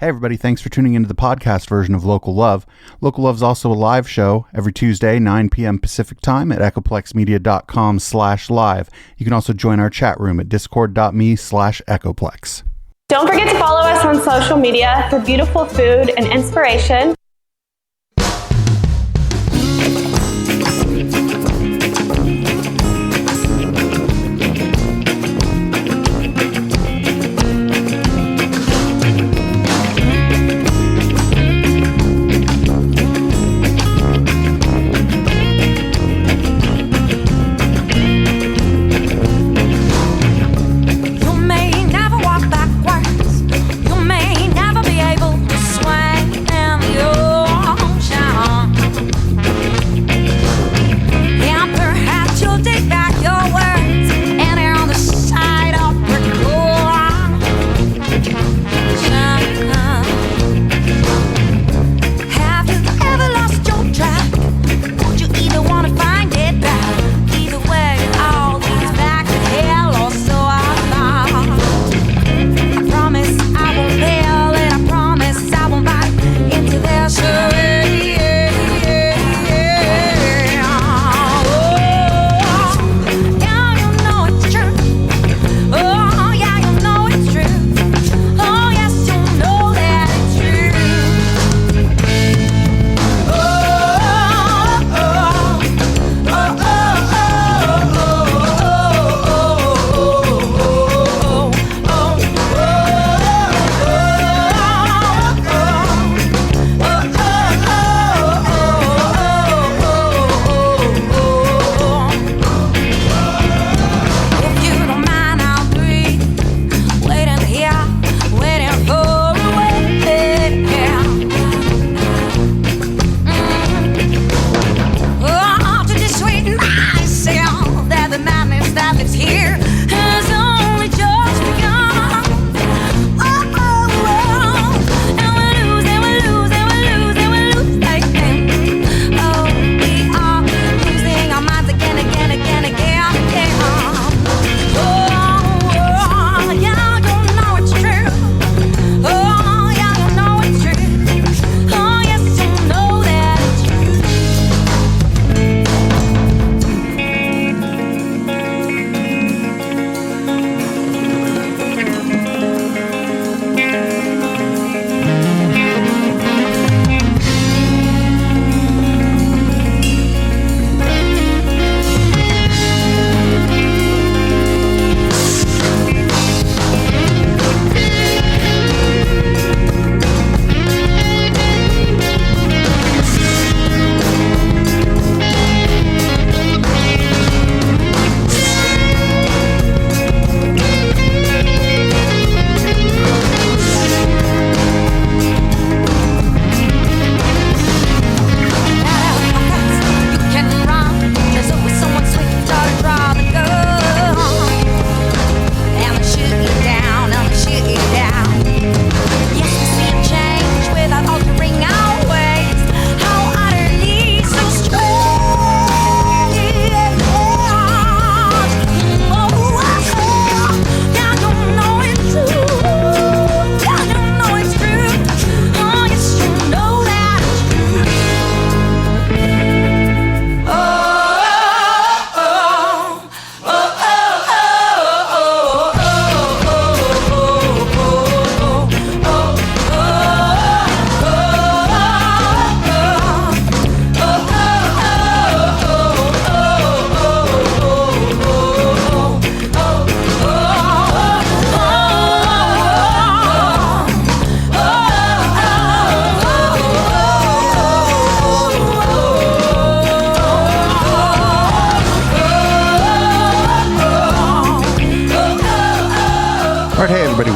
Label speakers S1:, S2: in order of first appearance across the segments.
S1: Hey everybody, thanks for tuning into the podcast version of Local Love. Local Love is also a live show every Tuesday, 9 p.m. Pacific time at echoplexmedia.com/live. You can also join our chat room at discord.me/echoplex.
S2: Don't forget to follow us on social media for beautiful food and inspiration.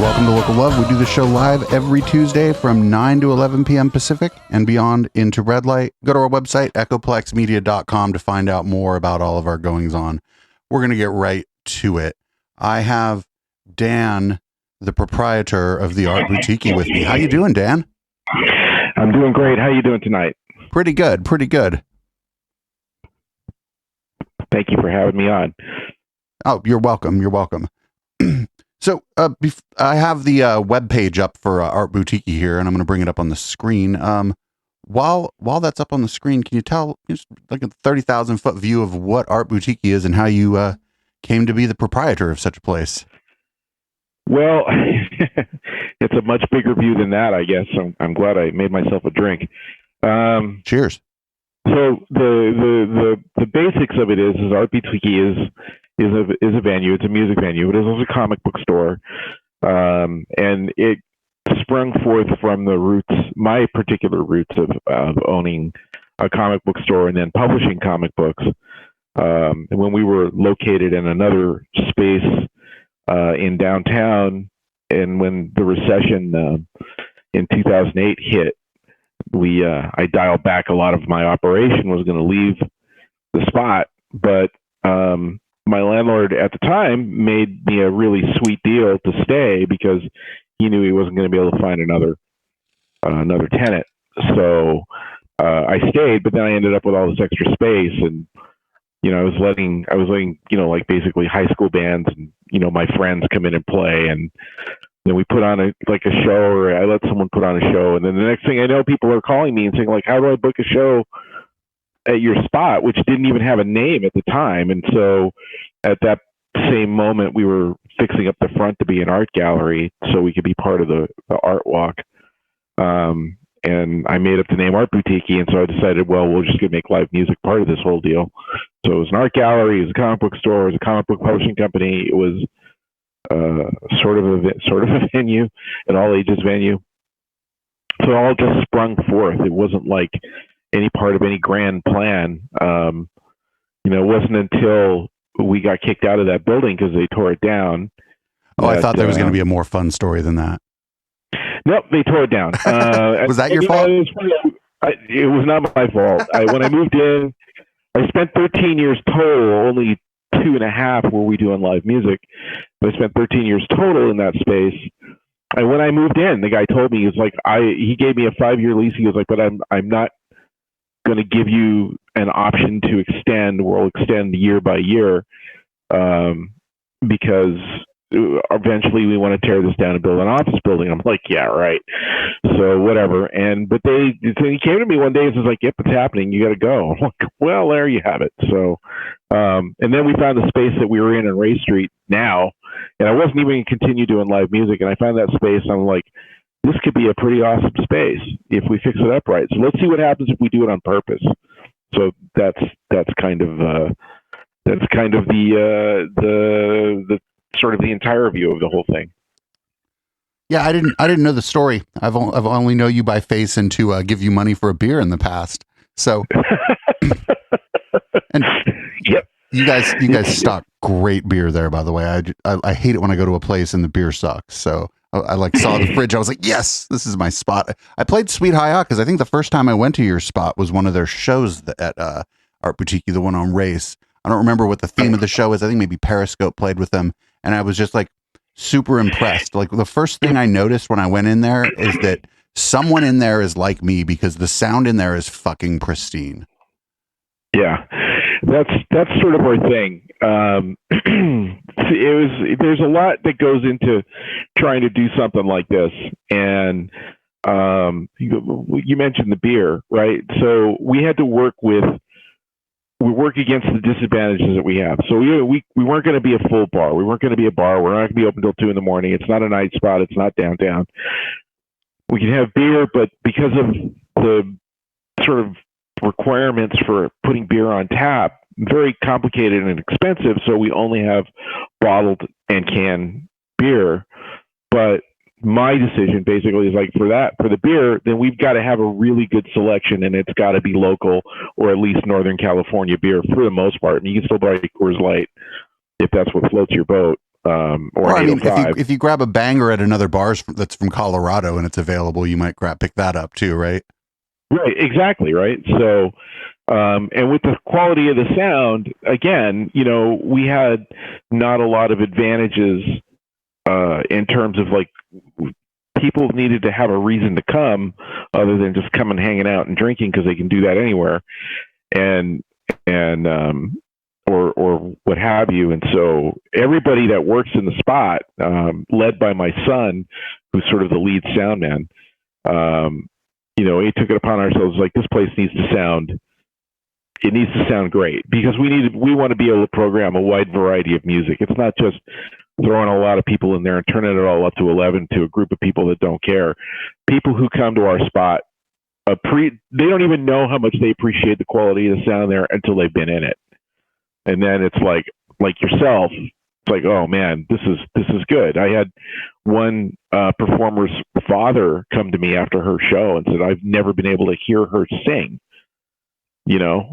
S1: Welcome to Local Love. We do the show live every Tuesday from 9 to 11 p.m. Pacific and beyond into red light. Go to our website, echoplexmedia.com, to find out more about all of our goings on. We're going to get right to it. I have Dan, the proprietor of the Art Boutiki, with me. How you doing, Dan?
S3: I'm doing great. How you doing tonight?
S1: Pretty good. Pretty good.
S3: Thank you for having me on.
S1: Oh, you're welcome. You're welcome. So I have the web page up for Art Boutiki here, and I'm going to bring it up on the screen. While that's up on the screen, can you tell just like a 30,000 foot view of what Art Boutiki is and how you came to be the proprietor of such a place?
S3: Well, it's a much bigger view than that, I guess. I'm glad I made myself a drink.
S1: Cheers.
S3: So the basics of it is Art Boutiki is a venue. It's a music venue. It is also a comic book store, and it sprung forth from the roots, my particular roots of owning a comic book store and then publishing comic books. When we were located in another space in downtown, and when the recession in 2008 hit, I dialed back a lot of my operation. Was going to leave the spot, but my landlord at the time made me a really sweet deal to stay because he knew he wasn't going to be able to find another tenant. So I stayed, but then I ended up with all this extra space, and I was letting like basically high school bands and my friends come in and play, and then we put on a show, or I let someone put on a show, and then the next thing I know, people are calling me and saying like, how do I book a show at your spot, which didn't even have a name at the time. And so at that same moment, we were fixing up the front to be an art gallery so we could be part of the art walk. And I made up the name Art Boutiki, and so I decided, well, we're just going to make live music part of this whole deal. So it was an art gallery, it was a comic book store, it was a comic book publishing company, it was sort of a venue, an all ages venue. So it all just sprung forth. It wasn't like any part of any grand plan. It wasn't until we got kicked out of that building because they tore it down.
S1: I thought there was going to be a more fun story than that.
S3: Nope, they tore it down.
S1: Was that your fault?
S3: It was not my fault. When I moved in, I spent 13 years total, only 2.5 were we doing live music. But I spent 13 years total in that space. And when I moved in, the guy told me, he gave me a 5-year lease. He was like, but I'm not going to give you an option to extend. We'll extend year by year because eventually we want to tear this down and build an office building. I'm like, yeah, right. So whatever. But he came to me one day and was like, yep, it's happening. You got to go. I'm like, well, there you have it. So, and then we found the space that we were in Ray Street now, and I wasn't even going to continue doing live music. And I found that space. And I'm like, this could be a pretty awesome space if we fix it up right. So let's see what happens if we do it on purpose. So that's kind of the sort of the entire view of the whole thing.
S1: Yeah, I didn't know the story. I've only know you by face and to give you money for a beer in the past. So, and
S3: yep,
S1: you guys stock great beer there. By the way, I hate it when I go to a place and the beer sucks. So I saw the fridge. I was like, yes, this is my spot. I played Sweet HayaH because I think the first time I went to your spot was one of their shows at Art Boutiki, the one on race. I don't remember what the theme of the show is. I think maybe Periscope played with them, and I was just like super impressed. Like the first thing I noticed when I went in there is that someone in there is like me because the sound in there is fucking pristine.
S3: Yeah, that's sort of our thing. There's a lot that goes into trying to do something like this, and you mentioned the beer, right? So we had to work against the disadvantages that we have. So we weren't going to be a full bar. We weren't going to be a bar. We're not going to be open till 2 a.m. It's not a night spot. It's not downtown. We can have beer, but because of the sort of requirements for putting beer on tap, very complicated and expensive. So we only have bottled and canned beer. But my decision basically is like for the beer, then we've got to have a really good selection, and it's got to be local or at least Northern California beer for the most part. And you can still buy Coors Light if that's what floats your boat. Or I mean,
S1: if you grab a banger at another bar that's from Colorado and it's available, you might pick that up too, right?
S3: Right, exactly, right. So, and with the quality of the sound, again, we had not a lot of advantages in terms of like people needed to have a reason to come other than just coming hanging out and drinking because they can do that anywhere. And or what have you. And so everybody that works in the spot, led by my son, who's sort of the lead sound man, we took it upon ourselves, like, this place needs to sound great, because we want to be able to program a wide variety of music. It's not just throwing a lot of people in there and turning it all up to 11 to a group of people that don't care. People who come to our spot, they don't even know how much they appreciate the quality of the sound there until they've been in it. And then it's like yourself, it's like, oh man, this is good. I had one performer's father come to me after her show and said, I've never been able to hear her sing.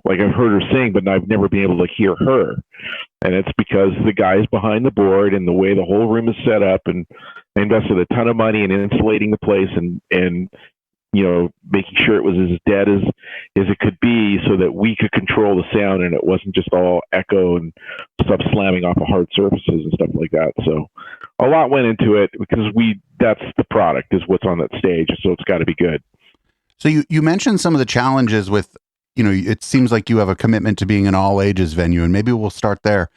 S3: Like, I've heard her sing, but I've never been able to hear her. And it's because the guys behind the board and the way the whole room is set up, and they invested a ton of money in insulating the place and making sure it was as dead as it could be, so that we could control the sound and it wasn't just all echo and stuff slamming off of hard surfaces and stuff like that. So a lot went into it, because that's the product, is what's on that stage. So it's got to be good.
S1: So you mentioned some of the challenges with, it seems like you have a commitment to being an all ages venue, and maybe we'll start there.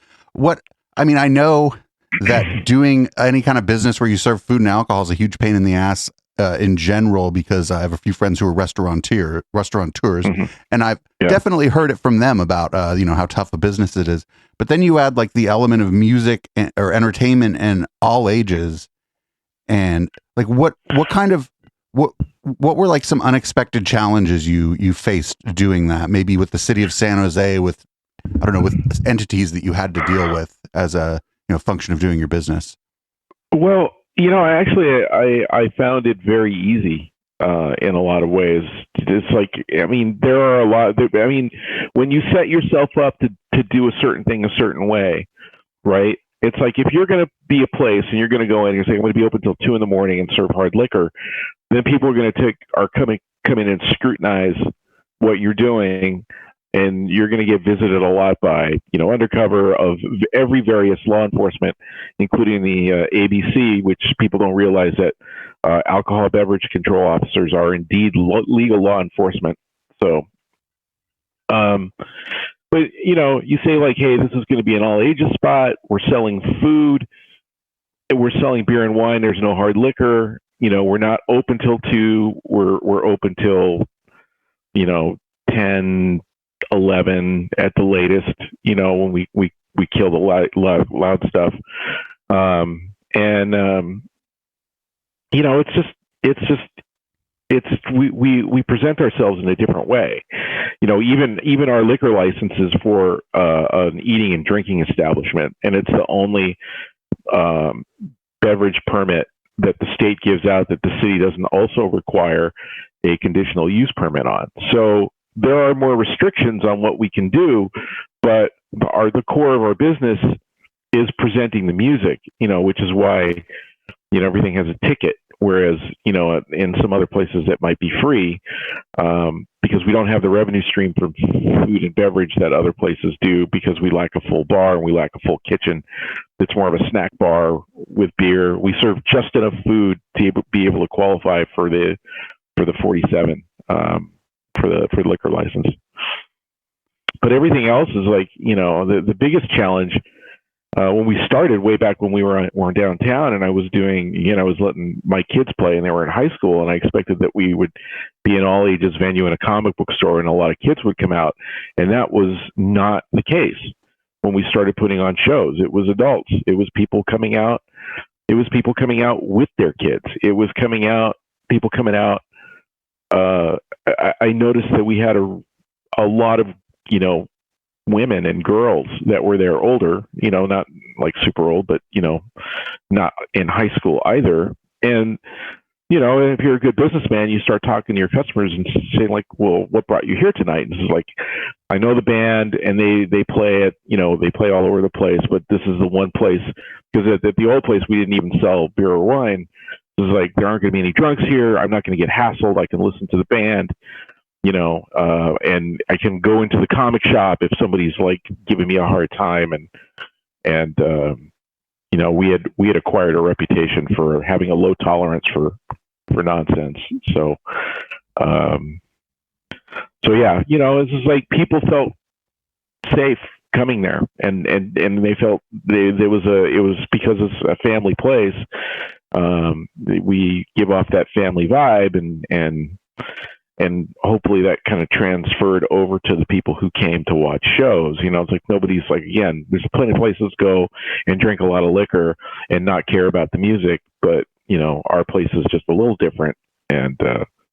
S1: I know that doing any kind of business where you serve food and alcohol is a huge pain in the ass in general, because I have a few friends who are restaurateurs,
S3: Mm-hmm.
S1: and I've definitely heard it from them about how tough a business it is. But then you add like the element of music or entertainment and all ages, and like what were like some unexpected challenges you faced doing that? Maybe with the city of San Jose, with entities that you had to deal with as a function of doing your business.
S3: Well, I found it very easy in a lot of ways. It's like, there are a lot. When you set yourself up to do a certain thing a certain way, right? It's like, if you're going to be a place and you're going to go in and say, I'm going to be open till 2 a.m. and serve hard liquor, then people are going to come in and scrutinize what you're doing, and you're going to get visited a lot by, undercover of every various law enforcement, including the ABC, which people don't realize that alcohol beverage control officers are indeed legal law enforcement. So, but you say like, hey, this is going to be an all ages spot. We're selling food. We're selling beer and wine. There's no hard liquor. We're not open till 2. We're open till 10, 11 at the latest. When we kill the loud stuff. We present ourselves in a different way. Even our liquor licenses for an eating and drinking establishment, and it's the only beverage permit that the state gives out that the city doesn't also require a conditional use permit on. So there are more restrictions on what we can do, but the core of our business is presenting the music, which is why, everything has a ticket. Whereas, in some other places that might be free, because we don't have the revenue stream from food and beverage that other places do, because we lack a full bar and we lack a full kitchen. It's more of a snack bar with beer. We serve just enough food to be able to qualify for the 47 for the liquor license. But everything else is like, the biggest challenge. When we started way back when we were downtown, and I was letting my kids play, and they were in high school, and I expected that we would be an all ages venue in a comic book store, and a lot of kids would come out, and that was not the case. When we started putting on shows, it was adults. It was people coming out. It was people coming out with their kids. It was people coming out. I noticed that we had a lot of, women and girls that were there older, not like super old, but, not in high school either. And, if you're a good businessman, you start talking to your customers and saying like, well, what brought you here tonight? And this is like, I know the band and they play it, they play all over the place, but this is the one place, because at the old place, we didn't even sell beer or wine. It was like, there aren't going to be any drunks here. I'm not going to get hassled. I can listen to the band. And I can go into the comic shop if somebody's like giving me a hard time, and we had acquired a reputation for having a low tolerance for nonsense. So yeah, it's just like people felt safe coming there, and they felt it was because it's a family place. We give off that family vibe, and hopefully that kind of transferred over to the people who came to watch shows. It's like nobody's like, again, there's plenty of places to go and drink a lot of liquor and not care about the music, but our place is just a little different. And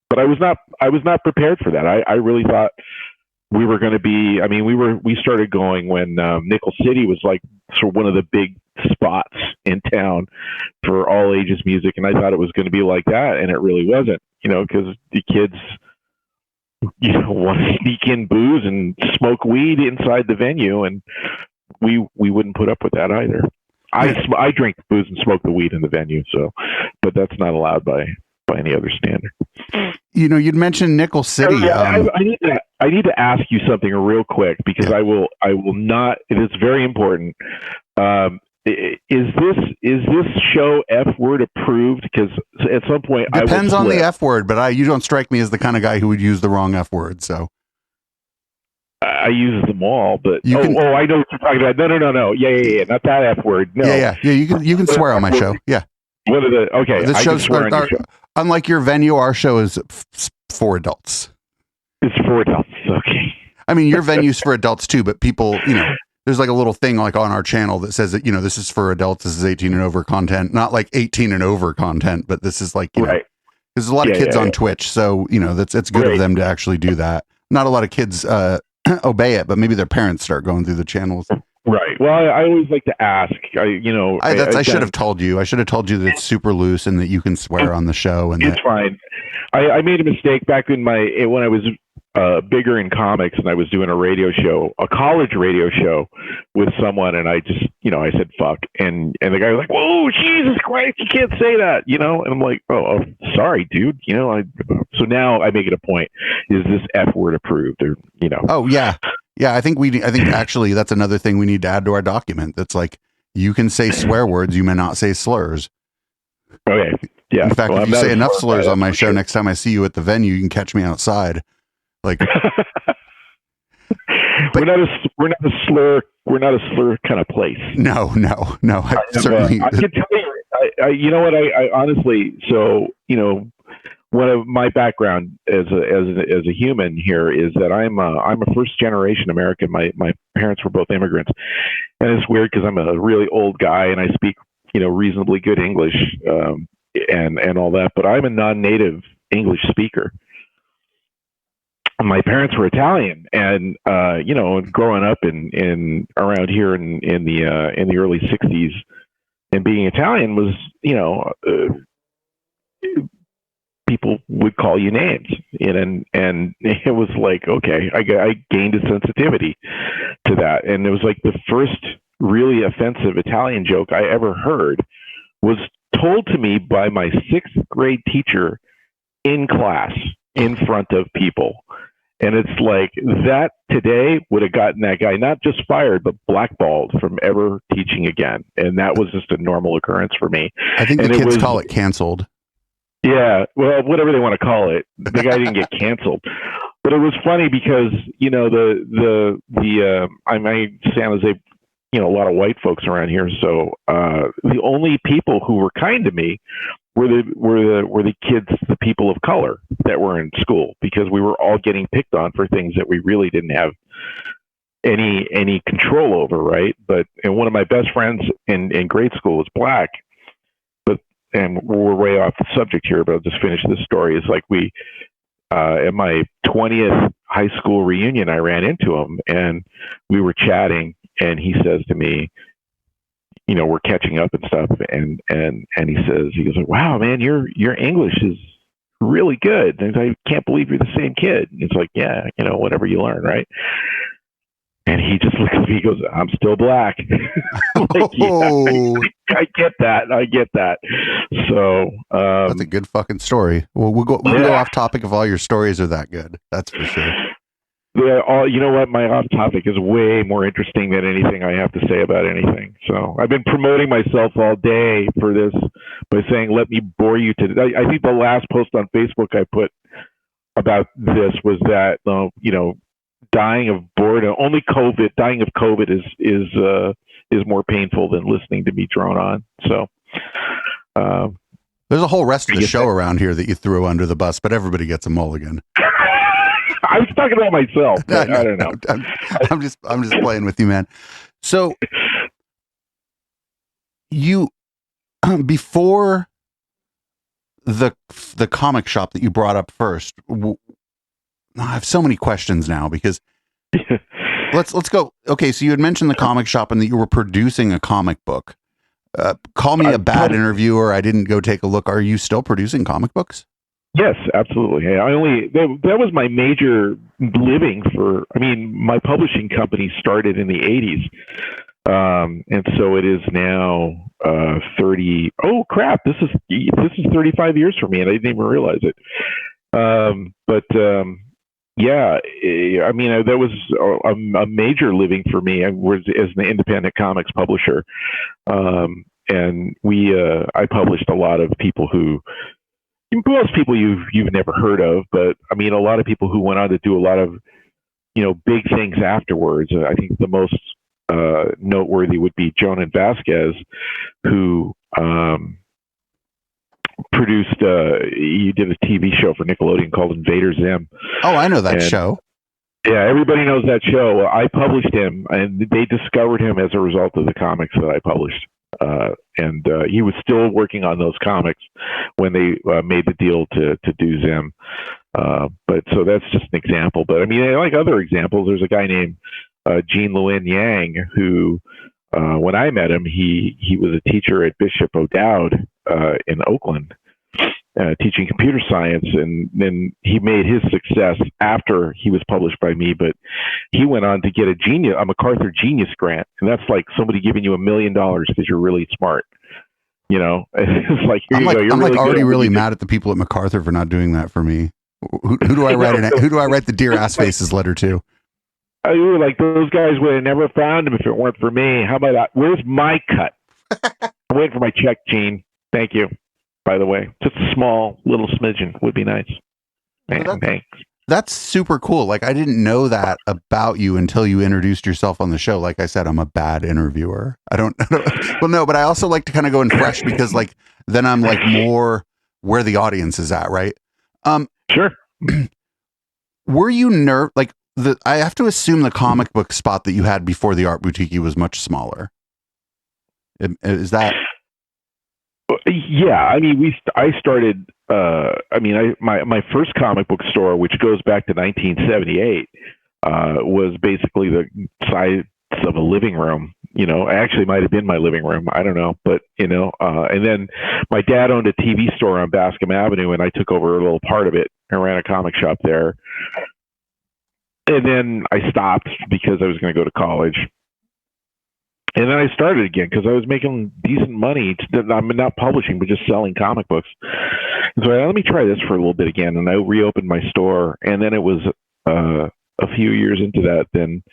S3: but I was not prepared for that. I really thought we were going to be. I mean, we started going when Nickel City was like sort of one of the big spots in town for all ages music, and I thought it was going to be like that, and it really wasn't. Because the kids want to sneak in booze and smoke weed inside the venue, and we wouldn't put up with that either. I drink booze and smoke the weed in the venue, but that's not allowed by any other standard.
S1: You'd mentioned Nickel City.
S3: I need to ask you something real quick, because I will not. It is very important. Is this show F word approved? Because at some point,
S1: depends on the F word, but you don't strike me as the kind of guy who would use the wrong F word. So
S3: I use them all, but I know what you're talking about. No. Yeah. Not that F word. No.
S1: Yeah. You can swear on my show. Yeah.
S3: What are the okay?
S1: This show's unlike your venue. Our show is for adults.
S3: It's for adults. Okay.
S1: I mean, your venue's for adults too, but people, there's like a little thing like on our channel that says that, this is for adults. This is 18 and over content, not like 18 and over content, but this is like, right. There's a lot of kids on Twitch. So, it's good of them to actually do that. Not a lot of kids obey it, but maybe their parents start going through the channels.
S3: Right. Well, I always like to ask,
S1: I should have told you. I should have told you that it's super loose and that you can swear on the show. And
S3: it's fine. I made a mistake back when I was bigger in comics, and I was doing a college radio show with someone, and I just, I said fuck, and the guy was like, "Whoa, Jesus Christ, you can't say that," and I'm like, oh sorry, dude, so now I make it a point: is this F word approved, or
S1: Oh yeah. I think actually that's another thing we need to add to our document. That's like, you can say swear words, you may not say slurs.
S3: Okay. Yeah.
S1: In fact, if you say enough slurs on my show, next time I see you at the venue, you can catch me outside. Like,
S3: we're not a slur kind of place.
S1: No. Certainly.
S3: I can tell you, you know what? I honestly, so one of my background as a human here is that I'm a first generation American. My parents were both immigrants, and it's weird because I'm a really old guy and I speak reasonably good English and all that, but I'm a non-native English speaker. My parents were Italian, and growing up in around here in the early '60s, and being Italian was people would call you names, and it was like, okay, I gained a sensitivity to that, and it was like the first really offensive Italian joke I ever heard was told to me by my 6th grade teacher in class in front of people. And it's like that today would have gotten that guy not just fired, but blackballed from ever teaching again. And that was just a normal occurrence for me.
S1: I think the kids call it canceled.
S3: Yeah, well, whatever they want to call it. The guy didn't get canceled. But it was funny because, I'm in San Jose, a lot of white folks around here. So the only people who were kind to me were the kids, the people of color that were in school, because we were all getting picked on for things that we really didn't have any control over, right? And one of my best friends in grade school was black, and we're way off the subject here, but I'll just finish this story. It's like at my 20th high school reunion, I ran into him and we were chatting, and he says to me, we're catching up and stuff. And he goes, "Wow, man, your English is really good." And I can't believe you're the same kid. And it's like, yeah, whatever you learn, right? And he just looks at me, he goes, "I'm still black." Like, yeah, I get that. So
S1: that's a good fucking story. Well, we'll go off topic if all your stories are that good. That's for sure.
S3: Yeah, you know what? My off topic is way more interesting than anything I have to say about anything. So I've been promoting myself all day for this by saying, "Let me bore you to." I think the last post on Facebook I put about this was that, dying of boredom. Only dying of COVID is more painful than listening to me drone on. So,
S1: there's a whole rest of the show around here that you threw under the bus, but everybody gets a mulligan.
S3: I was talking about myself, but I don't know.
S1: I'm just playing with you, man. So you, before the comic shop that you brought up first, I have so many questions now because let's go. Okay. So you had mentioned the comic shop and that you were producing a comic book. Call me a bad interviewer. I didn't go take a look. Are you still producing comic books?
S3: Yes, absolutely. That was my major living my publishing company started in the 80s. And so it is now 30. Oh crap. This is 35 years for me and I didn't even realize it. Yeah, I mean, that was a major living for me. I was as an independent comics publisher. And I published a lot of people most people you've never heard of, but I mean, a lot of people who went on to do a lot of, big things afterwards. I think the most noteworthy would be Jonan Vasquez, who produced, he did a TV show for Nickelodeon called Invader Zim.
S1: Oh, I know that show.
S3: Yeah, everybody knows that show. I published him, and they discovered him as a result of the comics that I published. And he was still working on those comics when they made the deal to do Zim. But so that's just an example. But I mean, like other examples, there's a guy named Jean Lewin Yang who, when I met him, he was a teacher at Bishop O'Dowd in Oakland, teaching computer science, and then he made his success after he was published by me. But he went on to get a MacArthur Genius Grant, and that's like somebody giving you $1 million because you're really smart. It's like
S1: I'm already really mad at the people at MacArthur for not doing that for me. Who do I write who do I write the Dear Ass Faces letter to?
S3: You were like, those guys would have never found him if it weren't for me. How about that? Where's my cut? I'm waiting for my check, Gene. Thank you. By the way, just a small little smidgen would be nice. Thanks.
S1: That's super cool. Like, I didn't know that about you until you introduced yourself on the show. Like I said, I'm a bad interviewer. Well, no, but I also like to kind of go in fresh because like, then I'm like more where the audience is at. Right.
S3: Sure.
S1: Were you I have to assume the comic book spot that you had before the Art Boutiki was much smaller. Is that?
S3: Yeah, I mean, I started. My first comic book store, which goes back to 1978, was basically the size of a living room. Actually might have been my living room. I don't know, but and then my dad owned a TV store on Bascom Avenue, and I took over a little part of it and ran a comic shop there. And then I stopped because I was going to go to college. And then I started again because I was making decent money. I'm not publishing, but just selling comic books. And so let me try this for a little bit again. And I reopened my store. And then it was a few years into that. Then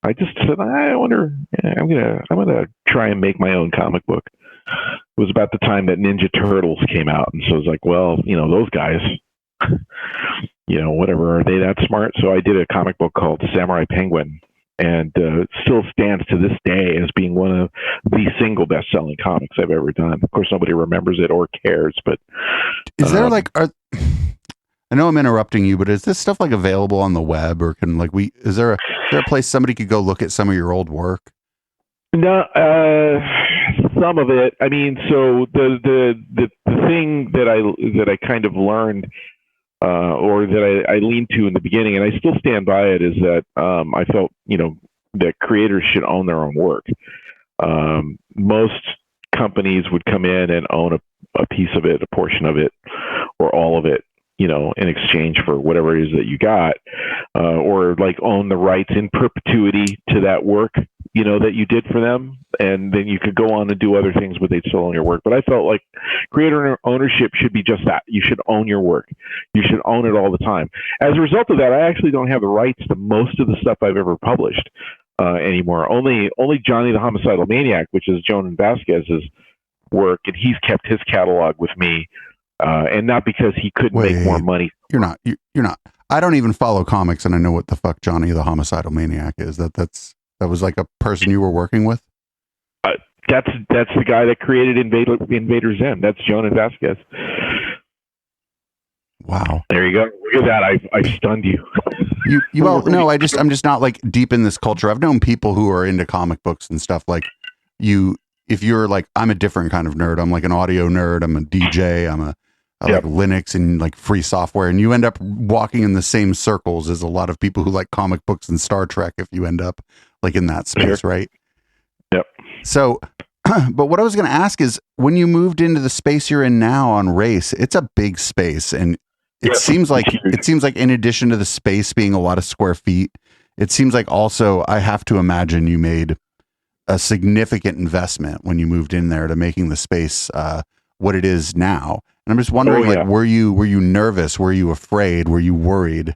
S3: I just said, I wonder, I'm gonna try and make my own comic book. It was about the time that Ninja Turtles came out, and so I was like, well, those guys, whatever, are they that smart? So I did a comic book called Samurai Penguin. And it still stands to this day as being one of the single best-selling comics I've ever done. Of course, nobody remembers it or cares. But
S1: is there I know I'm interrupting you, but is this stuff like available on the web, or is there a place somebody could go look at some of your old work?
S3: No, some of it. I mean, so the thing that I kind of learned. Or that I leaned to in the beginning, and I still stand by it, is that I felt, that creators should own their own work. Most companies would come in and own a piece of it, a portion of it, or all of it, in exchange for whatever it is that you got, or like own the rights in perpetuity to that work, that you did for them. And then you could go on and do other things, but they'd still own your work. But I felt like creator ownership should be just that. You should own your work. You should own it all the time. As a result of that, I actually don't have the rights to most of the stuff I've ever published anymore. Only Johnny the Homicidal Maniac, which is Jonan Vasquez's work, and he's kept his catalog with me. And not because he couldn't make more money.
S1: You're not. I don't even follow comics, and I know what the fuck Johnny the Homicidal Maniac is. That was like a person you were working with.
S3: That's the guy that created Invader Zim. That's Jonas Vasquez.
S1: Wow.
S3: There you go. Look at that. I stunned you.
S1: Well, no, I'm just not like deep in this culture. I've known people who are into comic books and stuff like you. If you're like, I'm a different kind of nerd. I'm like an audio nerd. I'm a DJ. I like Linux and like free software, and you end up walking in the same circles as a lot of people who like comic books and Star Trek if you end up like in that space, right?
S3: Yep.
S1: So, but what I was going to ask is, when you moved into the space you're in now on Race, it's a big space, and it seems like in addition to the space being a lot of square feet, it seems like also I have to imagine you made a significant investment when you moved in there to making the space what it is now. And I'm just wondering, like, were you nervous? Were you afraid? Were you worried?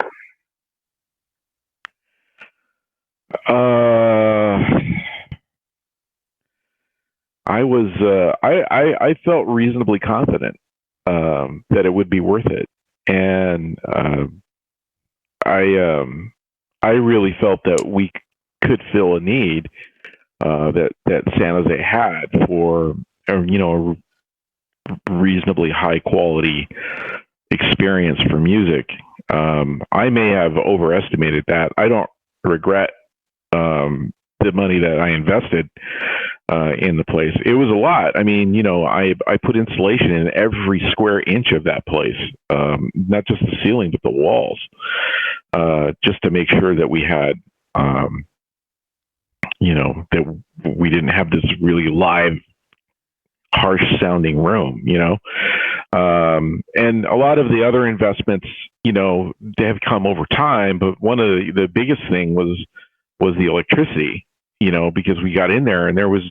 S3: I was. I felt reasonably confident that it would be worth it, and I really felt that we could fill a need that San Jose had for a reasonably high quality experience for music. I may have overestimated that. I don't regret the money that I invested in the place. It was a lot. I mean, I put insulation in every square inch of that place, not just the ceiling, but the walls, just to make sure that we had, that we didn't have this really live, harsh sounding room, and a lot of the other investments, they have come over time, but one of the biggest thing was the electricity, because we got in there and there was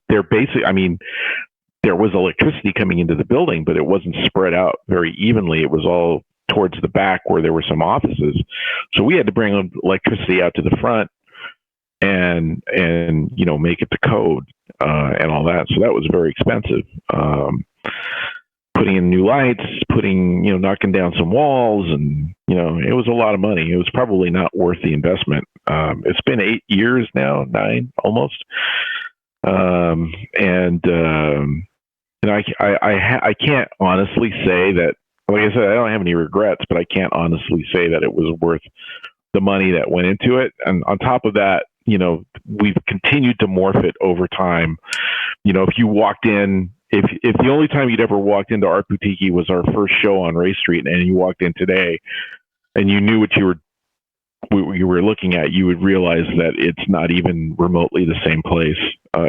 S3: electricity coming into the building, but it wasn't spread out very evenly. It was all towards the back where there were some offices. So we had to bring electricity out to the front and make it to code and all that. So that was very expensive. Putting in new lights, knocking down some walls, and it was a lot of money. It was probably not worth the investment. It's been 8 years now, 9 almost, and I can't honestly say that. Like I said, I don't have any regrets, but I can't honestly say that it was worth the money that went into it. And on top of that, we've continued to morph it over time. If you walked in, if the only time you'd ever walked into Art Boutiki was our first show on Ray Street, and you walked in today and you knew what you were looking at, you would realize that it's not even remotely the same place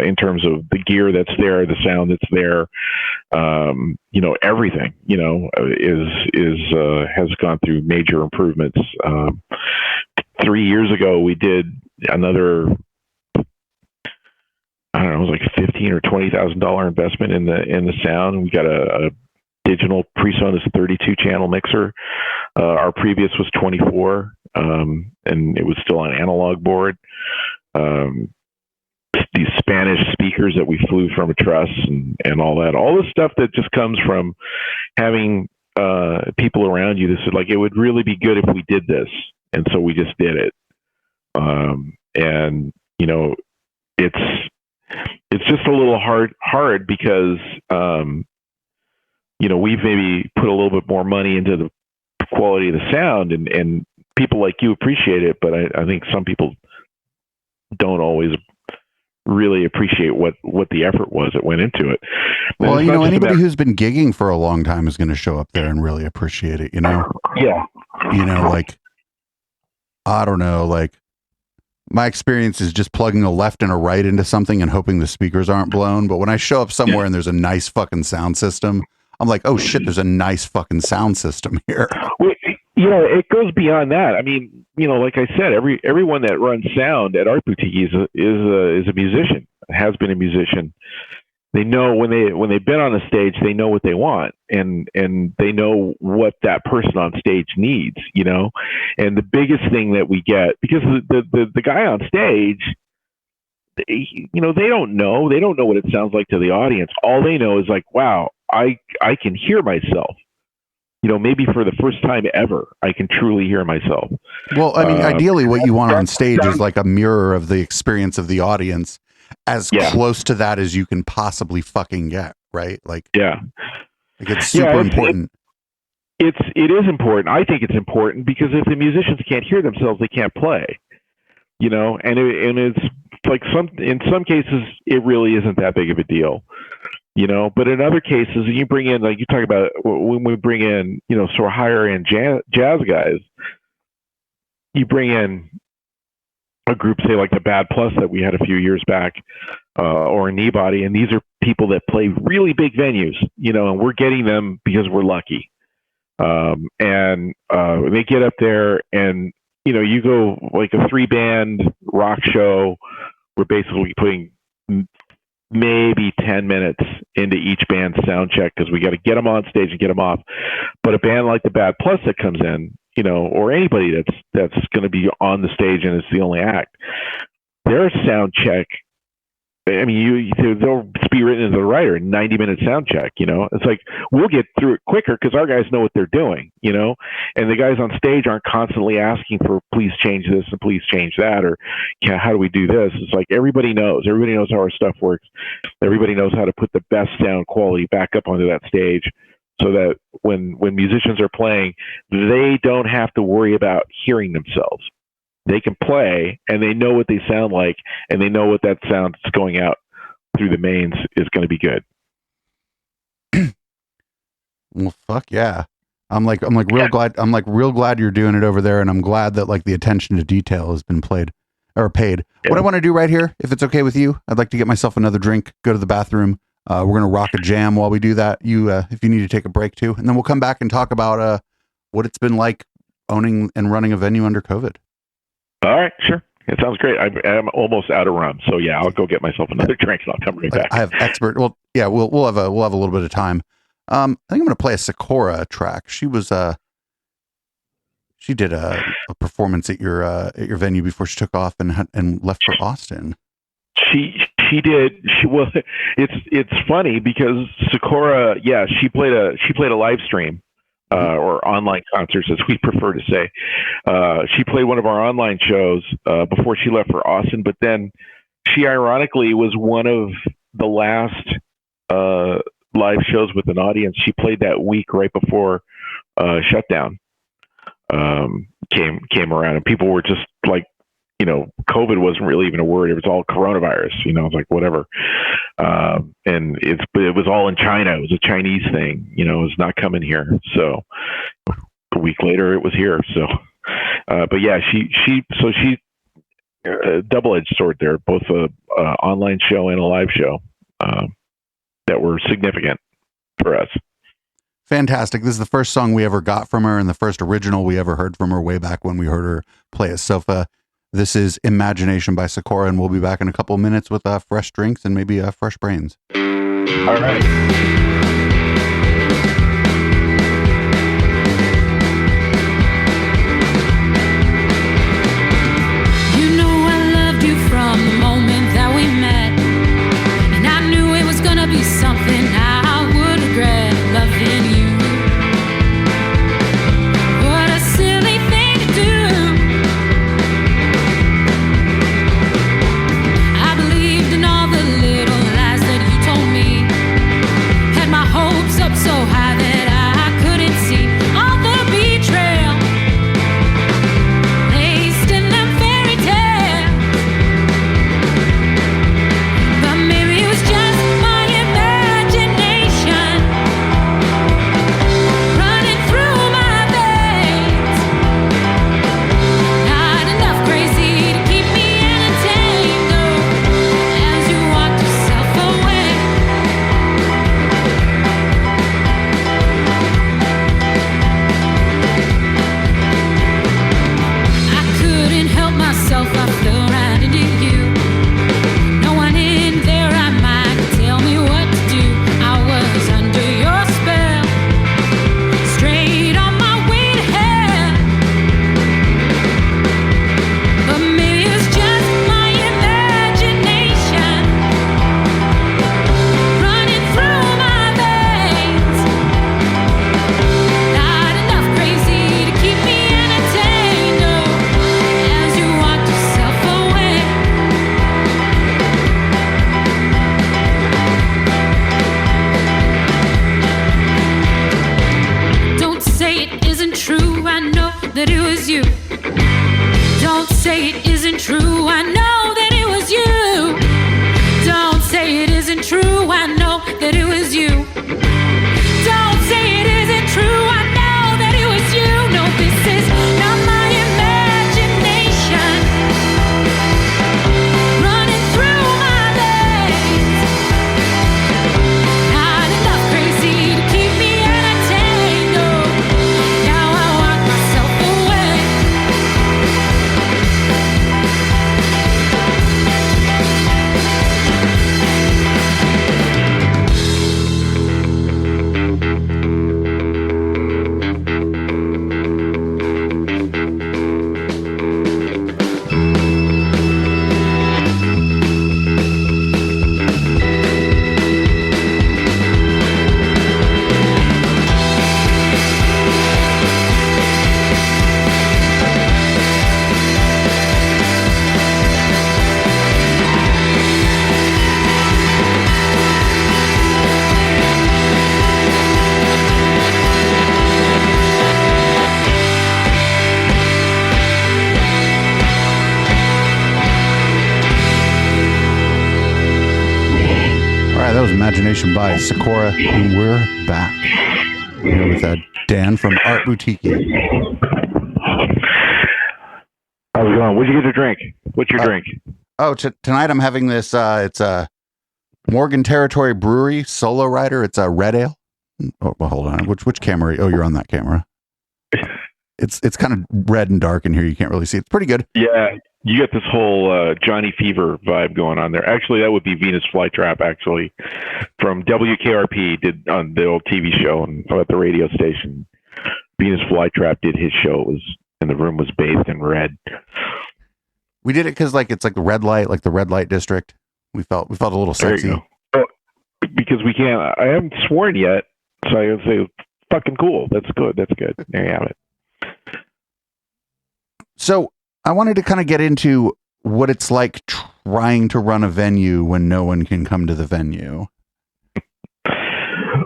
S3: in terms of the gear that's there, the sound that's there. Everything, has gone through major improvements. 3 years ago, we did another, I don't know, it was like $15,000 or $20,000 investment in the sound. We got a digital PreSonus 32 channel mixer. Our previous was 24, and it was still on analog board. These Spanish speakers that we flew from a truss and all that, all the stuff that just comes from having people around you that said, like, it would really be good if we did this. And so we just did it. And it's just a little hard because, we've maybe put a little bit more money into the quality of the sound, and people like you appreciate it, but I think some people don't always really appreciate what the effort was that went into it.
S1: Well, anybody who's been gigging for a long time is going to show up there and really appreciate it,
S3: Yeah.
S1: Like, I don't know, like, my experience is just plugging a left and a right into something and hoping the speakers aren't blown. But when I show up somewhere and there's a nice fucking sound system, I'm like, oh shit, there's a nice fucking sound system here.
S3: Well, it goes beyond that. I mean, like I said, everyone that runs sound at Art Boutiki is a musician, has been a musician. They know when they've been on a stage, they know what they want, and they know what that person on stage needs, And the biggest thing that we get, because the guy on stage, they don't know what it sounds like to the audience. All they know is like, wow, I can hear myself. maybe for the first time ever, I can truly hear myself.
S1: Well, I mean, ideally what you want on stage is like a mirror of the experience of the audience, as close to that as you can possibly fucking get, right? Like, it's super important.
S3: It is important. I think it's important because if the musicians can't hear themselves, they can't play. And it's like in some cases it really isn't that big of a deal. But in other cases, you bring in, like you talk about when we bring in, sort of higher end jazz guys, you bring in a group, say like the Bad Plus that we had a few years back, or a Knee Body, and these are people that play really big venues, and we're getting them because we're lucky. And they get up there and, you go like a 3-band rock show, we're basically putting maybe 10 minutes into each band's sound check because we got to get them on stage and get them off. But a band like the Bad Plus that comes in, or anybody that's going to be on the stage and it's the only act, their sound check, I mean, they'll be written into the writer, 90-minute sound check, It's like, we'll get through it quicker because our guys know what they're doing, and the guys on stage aren't constantly asking for, please change this and please change that, or how do we do this? It's like, everybody knows how our stuff works. Everybody knows how to put the best sound quality back up onto that stage so that when musicians are playing, they don't have to worry about hearing themselves. They can play and they know what they sound like and they know what that sound that's going out through the mains is going to be good.
S1: Well, fuck yeah. I'm real glad you're doing it over there. And I'm glad that like the attention to detail has been paid. Yeah. What I want to do right here, if it's okay with you, I'd like to get myself another drink, go to the bathroom. We're going to rock a jam while we do that. If you need to take a break too, and then we'll come back and talk about, what it's been like owning and running a venue under COVID.
S3: All right, sure. It sounds great. I'm almost out of rum, so yeah, I'll go get myself another drink and I'll come right back.
S1: I have expert. Well, yeah, we'll have a little bit of time. I think I'm going to play a Socorra track. She did a performance at your venue before she took off and left for Austin.
S3: She did. It's funny because Socorra, she played a live stream. Or online concerts, as we prefer to say. She played one of our online shows before she left for Austin, but then she ironically was one of the last live shows with an audience. She played that week right before shutdown came around, and people were just like, COVID wasn't really even a word. It was all coronavirus, it's like whatever. And it was all in China. It was a Chinese thing, it was not coming here. So a week later it was here. So, but yeah, she double-edged sword there, both a online show and a live show, that were significant for us.
S1: Fantastic. This is the first song we ever got from her and the first original we ever heard from her way back when we heard her play at Sofa. This is Imagination by Socorra, and we'll be back in a couple of minutes with fresh drinks and maybe fresh brains.
S3: All right.
S4: You know I loved you from the moment that we met, and I knew it was gonna be something I would regret loving you. What a silly thing to do. I believed in all the little lies that you told me. Don't say it isn't true, I know that it was you. Don't say it isn't true, I know that it was you. Don't say it isn't true, I know that it was you. No, this is not my imagination running through my veins. Not enough crazy to keep me entertained. No, now I walk myself away.
S1: That was Imagination by Socorra, and we're back here with Dan from Art Boutiki.
S3: How's it going? What'd you get to drink? What's your drink?
S1: Oh, tonight I'm having this. It's a Morgan Territory Brewery Solo Rider. It's a red ale. Oh, well, hold on. Which camera? Oh, you're on that camera. It's kind of red and dark in here. You can't really see. It's pretty good.
S3: Yeah, you get this whole Johnny Fever vibe going on there. Actually, that would be Venus Flytrap, actually, from WKRP, did on the old TV show and at the radio station. Venus Flytrap did his show. It was, and the room was bathed in red.
S1: We did it because it's like the red light, like the red light district. We felt a little sexy.
S3: There you go. Oh, because we can't. I haven't sworn yet, so I would say, fucking cool. That's good. That's good. There you have it.
S1: So I wanted to kind of get into what it's like trying to run a venue when no one can come to the venue.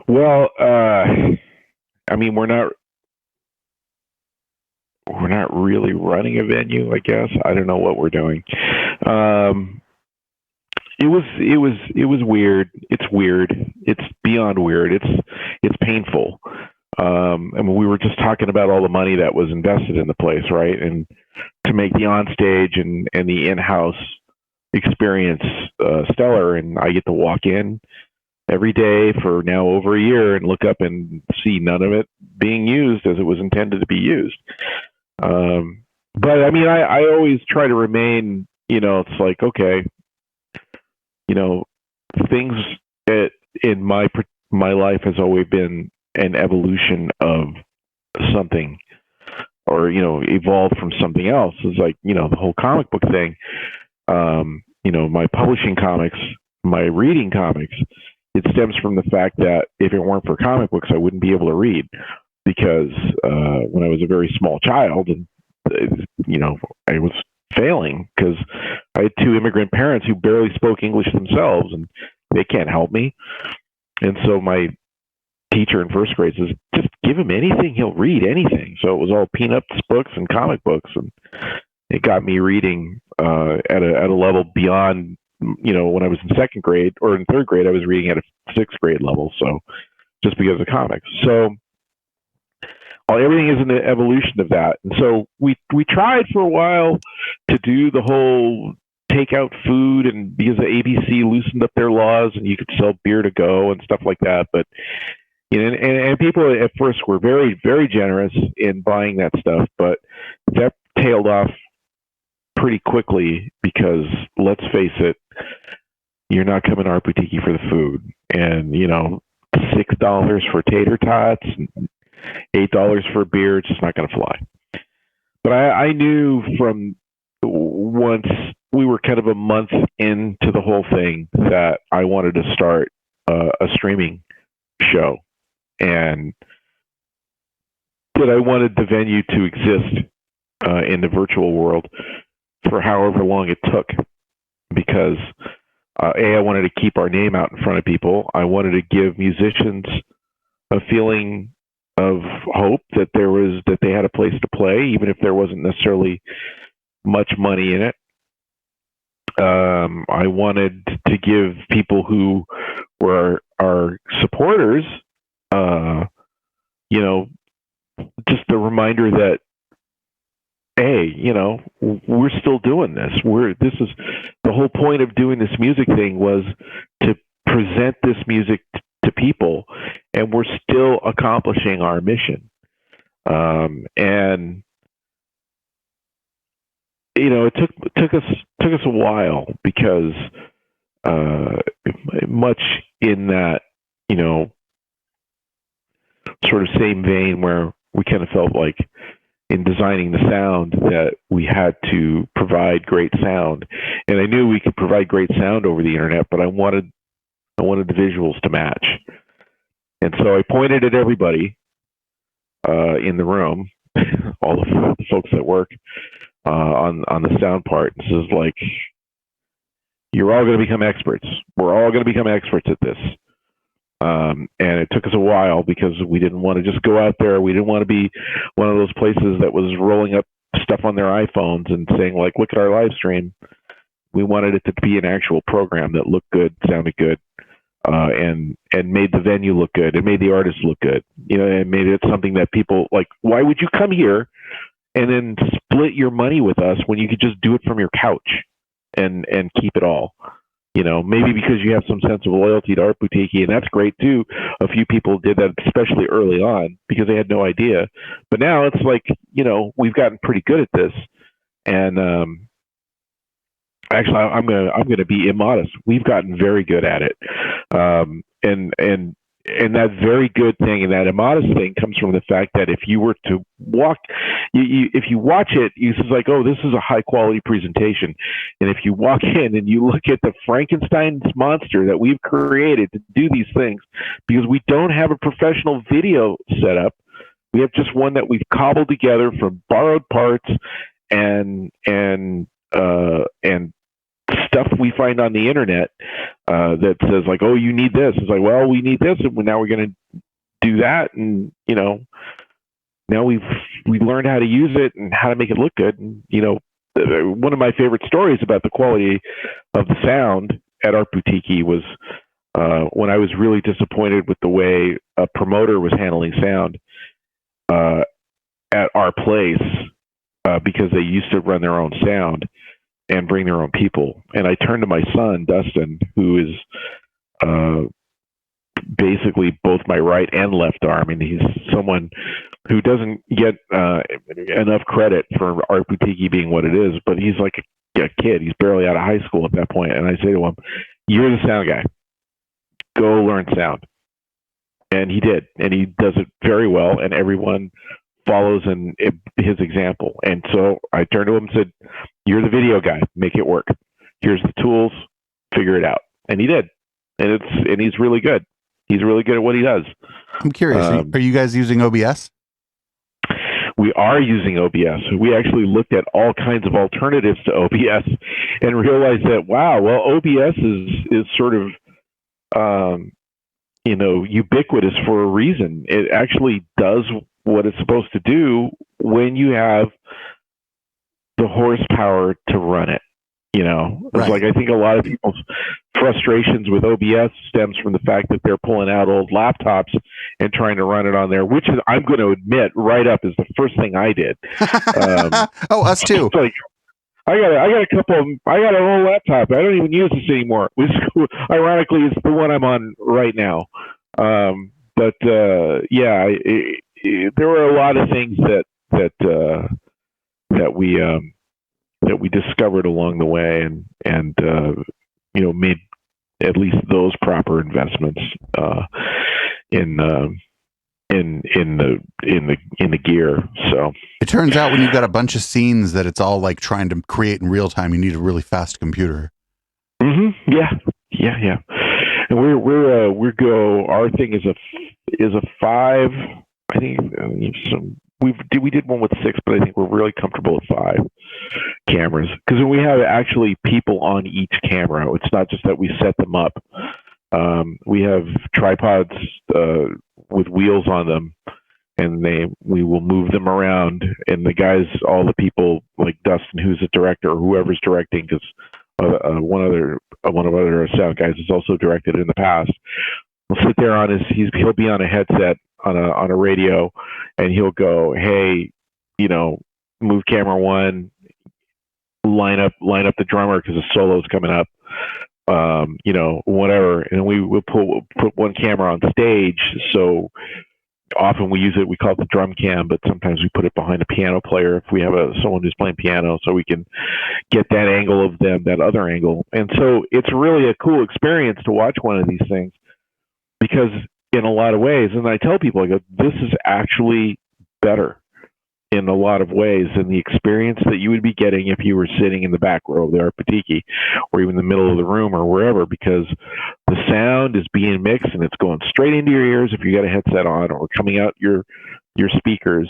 S3: Well, I mean, we're not really running a venue, I guess. I don't know what we're doing. It was weird. It's weird. It's beyond weird. It's painful. I mean, we were just talking about all the money that was invested in the place, right? And to make the onstage and the in-house experience stellar, and I get to walk in every day for now over a year and look up and see none of it being used as it was intended to be used. But I mean, I always try to remain, it's like, okay, things in my life has always been an evolution of something, or evolved from something else. It's like the whole comic book thing. My publishing comics, my reading comics, it stems from the fact that if it weren't for comic books, I wouldn't be able to read, because when I was a very small child, and I was failing because I had two immigrant parents who barely spoke English themselves, and they can't help me. And so my teacher in first grade says, just give him anything, he'll read anything. So it was all Peanuts books and comic books, and it got me reading at a level beyond, when I was in second grade or in third grade, I was reading at a sixth grade level. So just because of comics. So everything is an evolution of that. And so we tried for a while to do the whole takeout food, and because the ABC loosened up their laws and you could sell beer to go and stuff like that. But and people at first were very, very generous in buying that stuff, but that tailed off pretty quickly, because let's face it, you're not coming to Art Boutiki for the food. And $6 for tater tots and $8 for beer, it's just not going to fly. But I knew from once we were kind of a month into the whole thing that I wanted to start a streaming show, and that I wanted the venue to exist in the virtual world for however long it took, because I wanted to keep our name out in front of people. I wanted to give musicians a feeling of hope that they had a place to play, even if there wasn't necessarily much money in it. I wanted to give people who were our supporters, just a reminder that, hey, we're still doing this. This is the whole point of doing this music thing, was to present this music to people, and we're still accomplishing our mission. And it took us a while, because much in that sort of same vein, where we kind of felt like, in designing the sound, that we had to provide great sound, and I knew we could provide great sound over the internet, but I wanted the visuals to match. And so I pointed at everybody in the room, all the folks that work on the sound part. This is like, you're all going to become experts. We're all going to become experts at this. And it took us a while, because we didn't want to just go out there. We didn't want to be one of those places that was rolling up stuff on their iPhones and saying, like, look at our live stream. We wanted it to be an actual program that looked good, sounded good, and made the venue look good, and made the artists look good. And made it something that people like. Why would you come here and then split your money with us when you could just do it from your couch and keep it all? Maybe because you have some sense of loyalty to Art Boutiki, and that's great too. A few people did that, especially early on, because they had no idea. But now it's like, we've gotten pretty good at this. And actually, I'm gonna be immodest. We've gotten very good at it. And that very good thing and that immodest thing comes from the fact that if you were to if you watch it, it's like, oh, this is a high quality presentation. And if you walk in and you look at the Frankenstein's monster that we've created to do these things, because we don't have a professional video setup, we have just one that we've cobbled together from borrowed parts and stuff we find on the internet that says, like, oh, you need this. It's like, well, we need this, and now we're going to do that. And now we learned how to use it and how to make it look good. And one of my favorite stories about the quality of the sound at Art Boutiki was when I was really disappointed with the way a promoter was handling sound at our place, because they used to run their own sound and bring their own people. And I turned to my son, Dustin, who is basically both my right and left arm. And he's someone who doesn't get enough credit for Art Boutiki being what it is, but he's like a kid. He's barely out of high school at that point. And I say to him, you're the sound guy. Go learn sound. And he did. And he does it very well. And everyone follows in his example. And so I turned to him and said, you're the video guy, make it work. Here's the tools, figure it out. And he did. And he's really good. He's really good at what he does.
S1: I'm curious, are you guys using OBS?
S3: We are using OBS. We actually looked at all kinds of alternatives to OBS and realized that, wow, well, OBS is sort of ubiquitous for a reason. It actually does what it's supposed to do when you have the horsepower to run it. It's
S1: right.
S3: Like, I think a lot of people's frustrations with OBS stems from the fact that they're pulling out old laptops and trying to run it on there, which is, I'm going to admit, right up is the first thing I did.
S1: Oh, us too.
S3: Like, I got an old laptop. I don't even use this anymore. Which, ironically, is the one I'm on right now. But yeah, there were a lot of things that we discovered along the way, and made at least those proper investments in the gear. So
S1: it turns out when you've got a bunch of scenes that it's all like trying to create in real time, you need a really fast computer.
S3: Mm-hmm. Yeah. And we're go. Our thing is a 5. I think we did one with 6, but I think we're really comfortable with 5 cameras, because when we have actually people on each camera, it's not just that we set them up. We have tripods with wheels on them we will move them around, and the guys, all the people like Dustin, who's the director, or whoever's directing, because one of our sound guys has also directed in the past. He'll sit there he'll be on a headset on a radio, and he'll go, hey, move camera one, line up the drummer because the solo's coming up, whatever, and we will put one camera on stage. So often we use it, we call it the drum cam, but sometimes we put it behind a piano player if we have someone who's playing piano, so we can get that angle of them, that other angle. And so it's really a cool experience to watch one of these things, because in a lot of ways, and I tell people, I go, this is actually better in a lot of ways than the experience that you would be getting if you were sitting in the back row of the Boutiki, or even the middle of the room, or wherever, because the sound is being mixed and it's going straight into your ears if you got a headset on, or coming out your speakers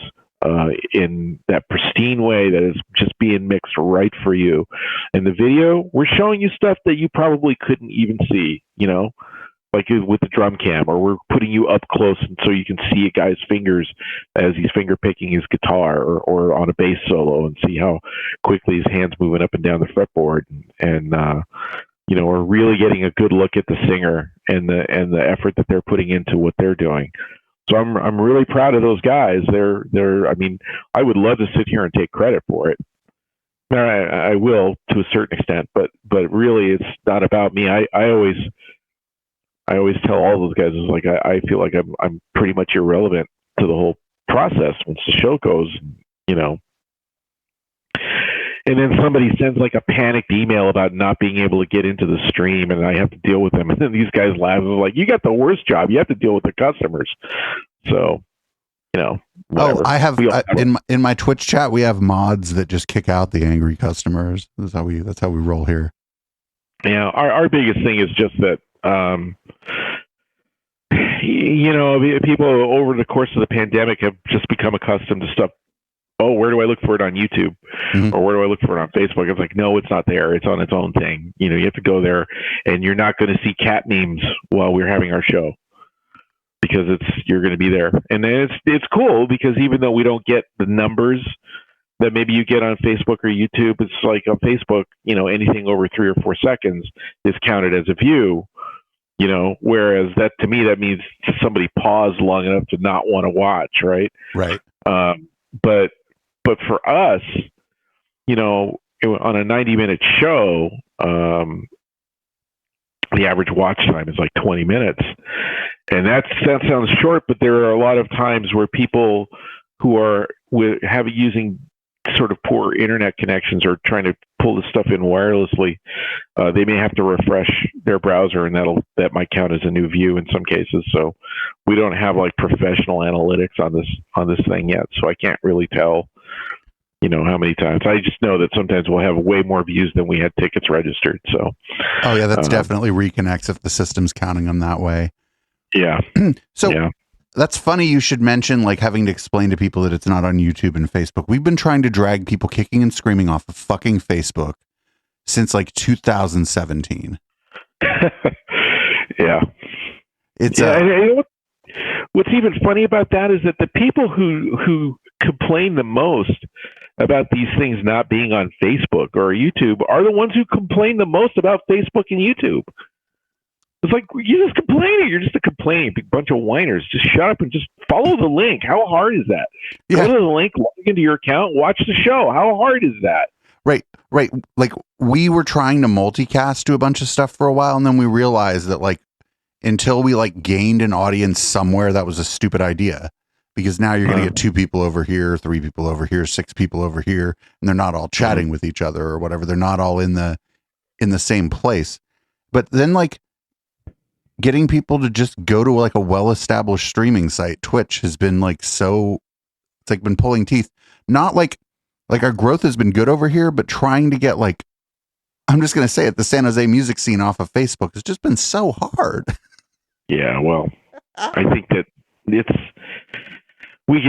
S3: in that pristine way that is just being mixed right for you. In the video, we're showing you stuff that you probably couldn't even see, like with the drum cam, or we're putting you up close and so you can see a guy's fingers as he's finger picking his guitar, or on a bass solo, and see how quickly his hands moving up and down the fretboard, and we're really getting a good look at the singer and the effort that they're putting into what they're doing. So I'm really proud of those guys. I mean, I would love to sit here and take credit for it. I will to a certain extent, but really it's not about me. I always tell all those guys, is like, I feel like I'm pretty much irrelevant to the whole process once the show goes, And then somebody sends like a panicked email about not being able to get into the stream, and I have to deal with them. And then these guys laugh and like, you got the worst job. You have to deal with the customers. So, whatever.
S1: I have in my Twitch chat, we have mods that just kick out the angry customers. That's how we roll here.
S3: Yeah. Our biggest thing is just that, people over the course of the pandemic have just become accustomed to stuff. Oh, where do I look for it on YouTube? Mm-hmm. Or where do I look for it on Facebook? It's like, no, it's not there. It's on its own thing. You have to go there, and you're not going to see cat memes while we're having our show, because you're going to be there. And then it's cool, because even though we don't get the numbers that maybe you get on Facebook or YouTube, it's like on Facebook, anything over 3 or 4 seconds is counted as a view. Whereas that, to me, that means somebody paused long enough to not want to watch, right?
S1: Right.
S3: But for us, on a 90-minute show, the average watch time is like 20 minutes. And that sounds short, but there are a lot of times where people who are using sort of poor internet connections or trying to pull this stuff in wirelessly, they may have to refresh their browser, and that might count as a new view in some cases. So we don't have like professional analytics on this thing yet, so I can't really tell how many times. I just know that sometimes we'll have way more views than we had tickets registered. So
S1: oh yeah, that's definitely reconnects if the system's counting them that way.
S3: Yeah.
S1: So yeah. That's funny you should mention, like, having to explain to people that it's not on YouTube and Facebook. We've been trying to drag people kicking and screaming off of fucking Facebook since like 2017.
S3: Yeah.
S1: It's
S3: what's even funny about that is that the people who complain the most about these things not being on Facebook or YouTube are the ones who complain the most about Facebook and YouTube. It's like, you're just complaining. You're just a complaining bunch of whiners. Just shut up and just follow the link. How hard is that?
S1: Yeah.
S3: Go to the link, log into your account, watch the show. How hard is that?
S1: Right. Like, we were trying to multicast to a bunch of stuff for a while, and then we realized that, like, until we like gained an audience somewhere, that was a stupid idea, because now you're going to get 2 people over here, 3 people over here, 6 people over here, and they're not all chatting with each other or whatever. They're not all in the same place. But then, like, getting people to just go to like a well-established streaming site, Twitch, has been like it's like been pulling teeth. Not like our growth has been good over here, but trying to get, like, I'm just going to say it, the San Jose music scene off of Facebook has just been so hard.
S3: Yeah, well, I think that we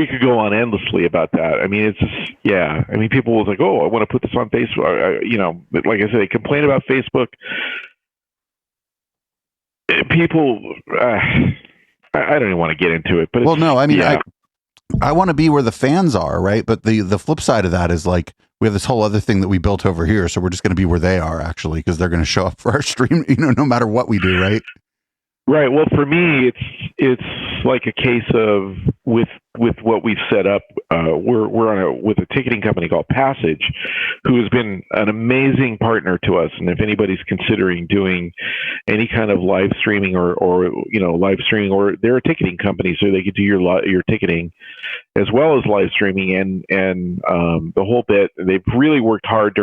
S3: could go on endlessly about that. I mean, it's just, yeah. I mean, people was like, oh, I want to put this on Facebook. But like I said, they complain about Facebook. People, I I don't even want to get into it, but
S1: well, no, I mean,
S3: yeah.
S1: I want to be where the fans are, right? But the flip side of that is like we have this whole other thing that we built over here, so we're just going to be where they are actually because they're going to show up for our stream, no matter what we do, right?
S3: Right. Well, for me, it's like a case of with what we've set up. We're on with a ticketing company called Passage, who has been an amazing partner to us. And if anybody's considering doing any kind of live streaming or live streaming, or they're a ticketing company, so they could do your ticketing as well as live streaming and the whole bit. They've really worked hard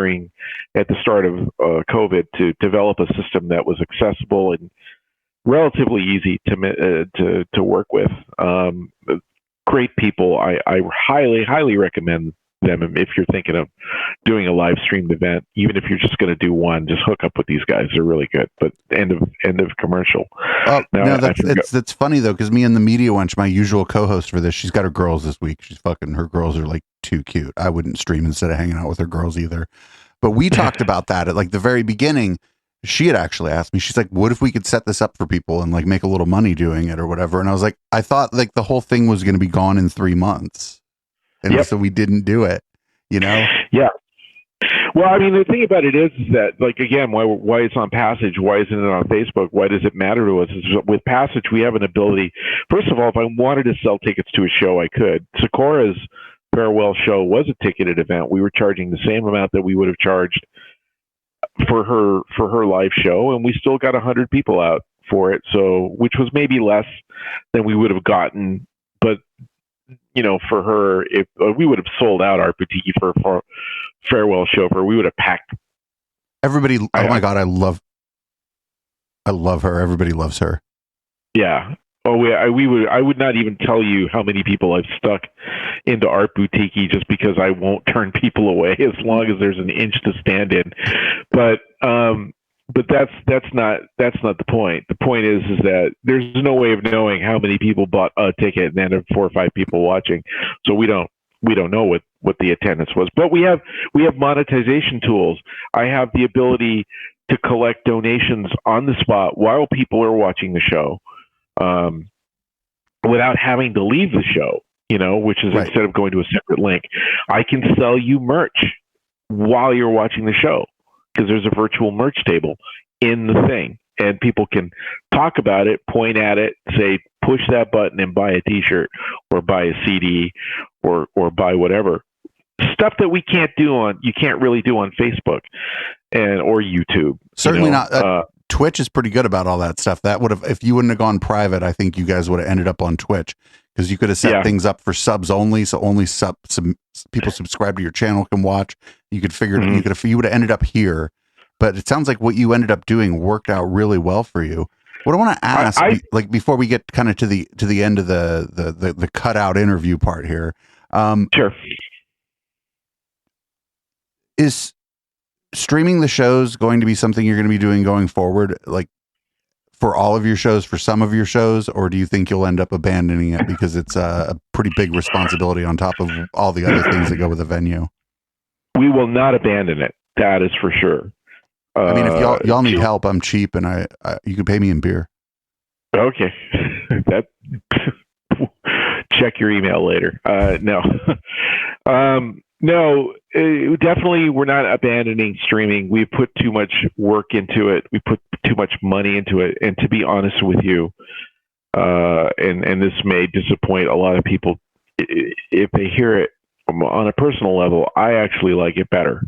S3: at the start of COVID to develop a system that was accessible and relatively easy to work with. Great people. I highly recommend them if you're thinking of doing a live streamed event. Even if you're just going to do one, just hook up with these guys. They're really good. But end of commercial.
S1: That's funny though, because me and the media wench, my usual co-host for this, she's got her girls this week. Her girls are like too cute. I wouldn't stream instead of hanging out with her girls either. But we talked about that at like the very beginning. She had actually asked me, she's like, what if we could set this up for people and like make a little money doing it or whatever? And I was like, I thought like the whole thing was going to be gone in 3 months. And so we didn't do it, Yeah.
S3: Well, I mean, the thing about it is that, like, again, why it's on Passage, why isn't it on Facebook? Why does it matter to us? Is with Passage, we have an ability. First of all, if I wanted to sell tickets to a show, I could. Socorra's farewell show was a ticketed event. We were charging the same amount that we would have charged for her live show, and we still got 100 people out for it, so which was maybe less than we would have gotten, but for her, if we would have sold out our Boutiki for farewell show for her, we would have packed
S1: everybody. Oh my god, I love her. Everybody loves her.
S3: Yeah. I would not even tell you how many people I've stuck into Art Boutiki just because I won't turn people away as long as there's an inch to stand in. But that's not the point. The point is that there's no way of knowing how many people bought a ticket and then have 4 or 5 people watching. So we don't know what the attendance was. But we have monetization tools. I have the ability to collect donations on the spot while people are watching the show. Without having to leave the show, which is right. Instead of going to a separate link, I can sell you merch while you're watching the show because there's a virtual merch table in the thing, and people can talk about it, point at it, say, push that button and buy a t-shirt or buy a CD or buy whatever stuff that you can't really do on Facebook or YouTube.
S1: Certainly not. Twitch is pretty good about all that stuff. That would have, if you wouldn't have gone private, I think you guys would have ended up on Twitch because you could have set things up for subs only, so only some people subscribe to your channel can watch. You could figure you would have ended up here, but it sounds like what you ended up doing worked out really well for you. What I want to ask, like before we get kind of to the end of the cutout interview part here,
S3: sure,
S1: is streaming the shows going to be something you're going to be doing going forward, like for all of your shows, for some of your shows, or do you think you'll end up abandoning it because it's a pretty big responsibility on top of all the other things that go with the venue?
S3: We will not abandon it. That is for sure.
S1: I mean, if y'all need help, I'm cheap, and you can pay me in beer.
S3: Okay, that check your email later. No. No, definitely we're not abandoning streaming. We put too much work into it. We put too much money into it. And to be honest with you, and this may disappoint a lot of people, if they hear it on a personal level, I actually like it better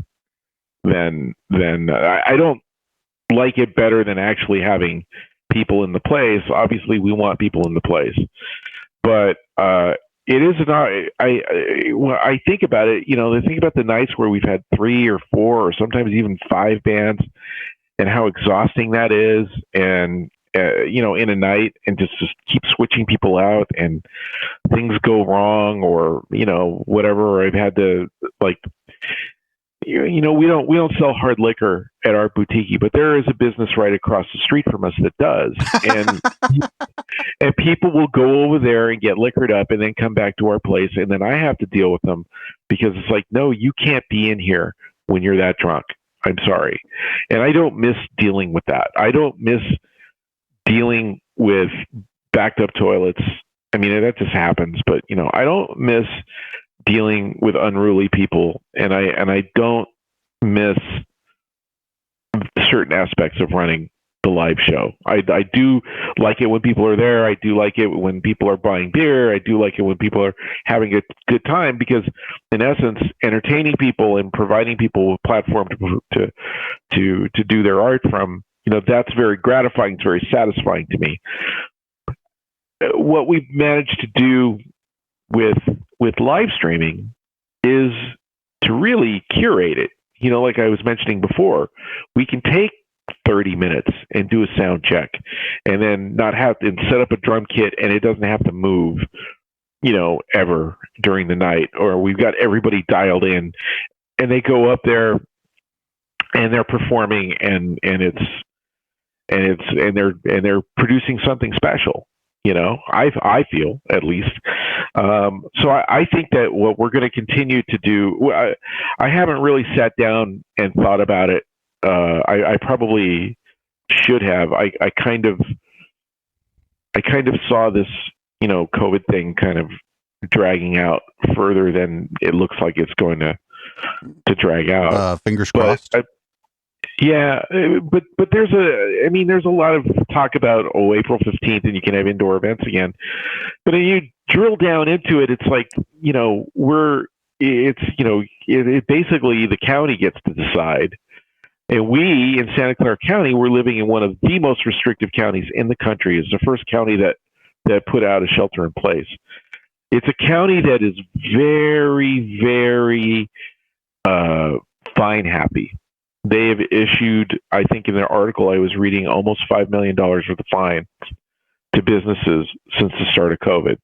S3: than I don't like it better than actually having people in the place. Obviously, we want people in the place, but it is not. I think about it. I think about the nights where we've had 3 or 4 or sometimes even 5 bands, and how exhausting that is. And in a night, and just keep switching people out, and things go wrong, or whatever. Or I've had to we don't sell hard liquor at our Boutiki, but there is a business right across the street from us that does, and people will go over there and get liquored up and then come back to our place, and then I have to deal with them because it's like, no, you can't be in here when you're that drunk. I'm sorry. And I don't miss dealing with that. I don't miss dealing with backed up toilets. I mean, that just happens, but I don't miss dealing with unruly people, and I don't miss certain aspects of running the live show. I do like it when people are there. I do like it when people are buying beer. I do like it when people are having a good time, because in essence, entertaining people and providing people with a platform to do their art from, that's very gratifying. It's very satisfying to me. What we've managed to do with live streaming is to really curate it. Like I was mentioning before, we can take 30 minutes and do a sound check, and then not have to set up a drum kit, and it doesn't have to move, ever during the night. Or we've got everybody dialed in, and they go up there and they're performing, and they're producing something special. I feel, at least. So I think that what we're going to continue to do, I haven't really sat down and thought about it. I probably should have. I kind of saw this, COVID thing kind of dragging out further than it looks like it's going to drag out.
S1: Fingers crossed.
S3: Yeah, but there's a lot of talk about April 15th, and you can have indoor events again. But when you drill down into it, it's like it basically the county gets to decide, and we in Santa Clara County, we're living in one of the most restrictive counties in the country. It's the first county that put out a shelter in place. It's a county that is very, very fine happy. They have issued, I think in their article I was reading, almost $5 million worth of fines to businesses since the start of COVID.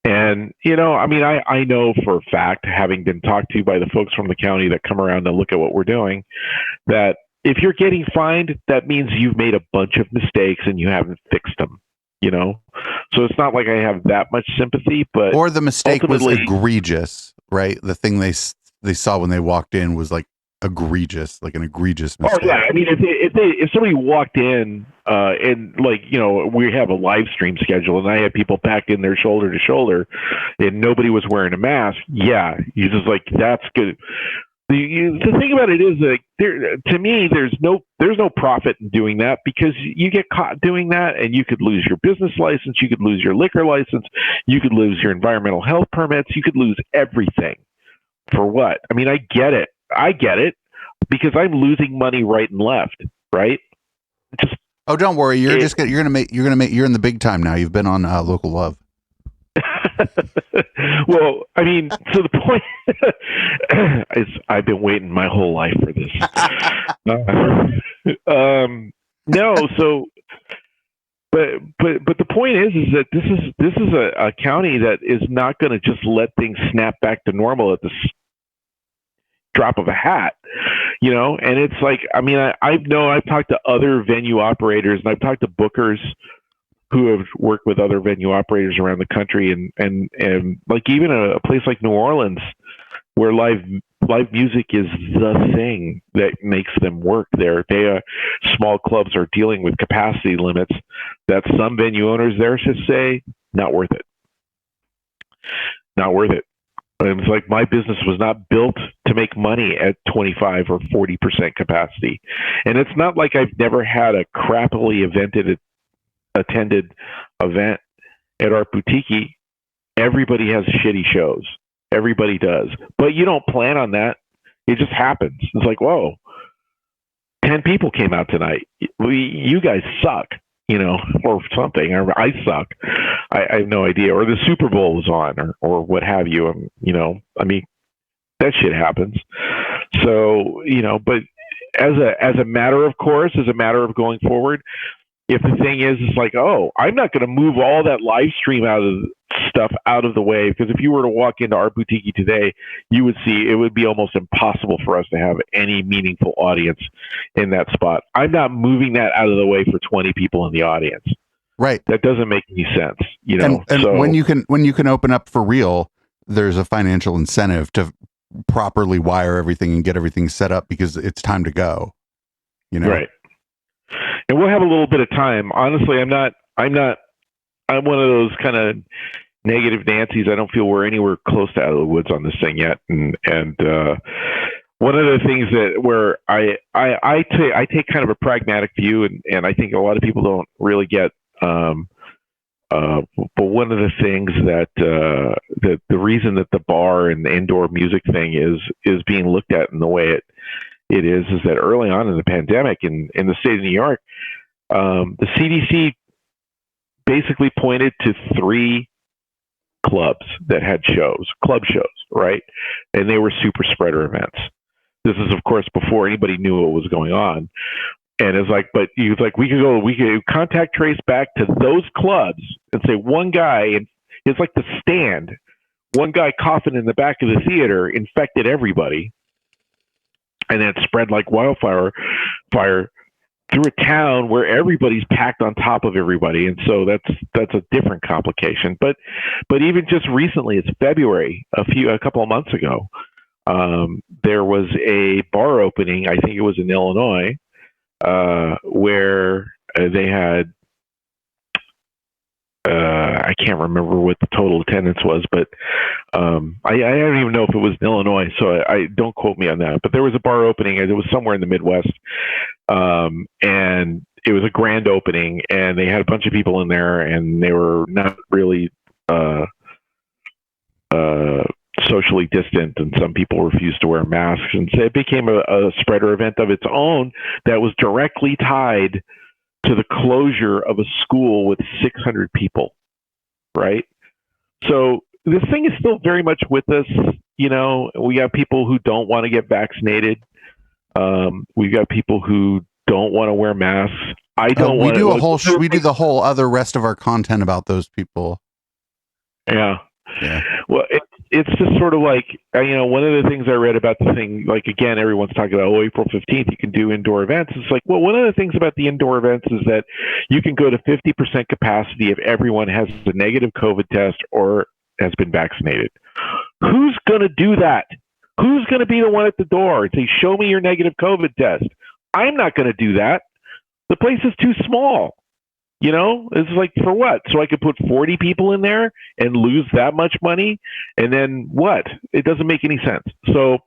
S3: And, I know for a fact, having been talked to by the folks from the county that come around and look at what we're doing, that if you're getting fined, that means you've made a bunch of mistakes and you haven't fixed them, So it's not like I have that much sympathy, but... Or
S1: the mistake was egregious, right? The thing they saw when they walked in was like egregious, like an egregious mistake.
S3: Oh yeah, I mean, if somebody walked in and we have a live stream schedule, and I had people packed in there shoulder to shoulder, and nobody was wearing a mask, yeah, you just like, that's good. The thing about it is that to me, there's no profit in doing that, because you get caught doing that, and you could lose your business license, you could lose your liquor license, you could lose your environmental health permits, you could lose everything. For what? I mean, I get it, because I'm losing money right and left, right?
S1: Don't worry, you're in the big time now. You've been on Local Love.
S3: Well, I mean, so the point is, I've been waiting my whole life for this. But the point is that this is a county that is not going to just let things snap back to normal at the drop of a hat, and it's like, I mean, I've talked to other venue operators, and I've talked to bookers who have worked with other venue operators around the country, and like even a place like New Orleans, where live music is the thing that makes them work there. Small clubs are dealing with capacity limits that some venue owners there just say, not worth it. Not worth it. It was like, my business was not built to make money at 25 or 40% capacity. And it's not like I've never had a crappily attended event at our Boutiki. Everybody has shitty shows. Everybody does. But you don't plan on that. It just happens. It's like, whoa, 10 people came out tonight. You guys suck, or something. Or I suck. I have no idea. Or the Super Bowl was on, or what have you. I mean, that shit happens. So, but as a matter of course, as a matter of going forward, if the thing is like, oh, I'm not going to move all that live stream stuff out of the way, because if you were to walk into our Boutiki today, you would see it would be almost impossible for us to have any meaningful audience in that spot. I'm not moving that out of the way for 20 people in the audience.
S1: Right.
S3: That doesn't make any sense,
S1: And so, when you can open up for real, there's a financial incentive to properly wire everything and get everything set up, because it's time to go.
S3: Right. And we'll have a little bit of time. Honestly, I'm not I'm one of those kind of negative Nancy's. I don't feel we're anywhere close to out of the woods on this thing yet. And one of the things that where I take kind of a pragmatic view, and I think a lot of people don't really get. But one of the things that the reason that the bar and the indoor music thing is being looked at in the way it is that early on in the pandemic in the state of New York, the CDC basically pointed to 3 clubs that had club shows, right? And they were super spreader events. This is, of course, before anybody knew what was going on. And it's like, but we could contact trace back to those clubs and say one guy, and it's like the Stand, one guy coughing in the back of the theater infected everybody. And then it spread like wildfire through a town where everybody's packed on top of everybody. And so that's a different complication. But even just recently, it's February, a couple of months ago, there was a bar opening, I think it was in Illinois, where they had, I can't remember what the total attendance was, but I don't even know if it was in Illinois, so I don't quote me on that. But there was a bar opening, and it was somewhere in the Midwest, and it was a grand opening, and they had a bunch of people in there, and they were not really socially distant, and some people refused to wear masks, and so it became a spreader event of its own that was directly tied to the closure of a school with 600 people, right? So this thing is still very much with us. You know, we got people who don't want to get vaccinated. We've got people who don't want to wear masks. I don't want to.
S1: We do the whole other rest of our content about those people.
S3: Yeah.
S1: Yeah.
S3: Well, it's just sort of like, one of the things I read about the thing, like, again, everyone's talking about, April 15th, you can do indoor events. It's like, well, one of the things about the indoor events is that you can go to 50% capacity if everyone has a negative COVID test or has been vaccinated. Who's going to do that? Who's going to be the one at the door and say, show me your negative COVID test? I'm not going to do that. The place is too small. It's like, for what? So I could put 40 people in there and lose that much money? And then what? It doesn't make any sense. So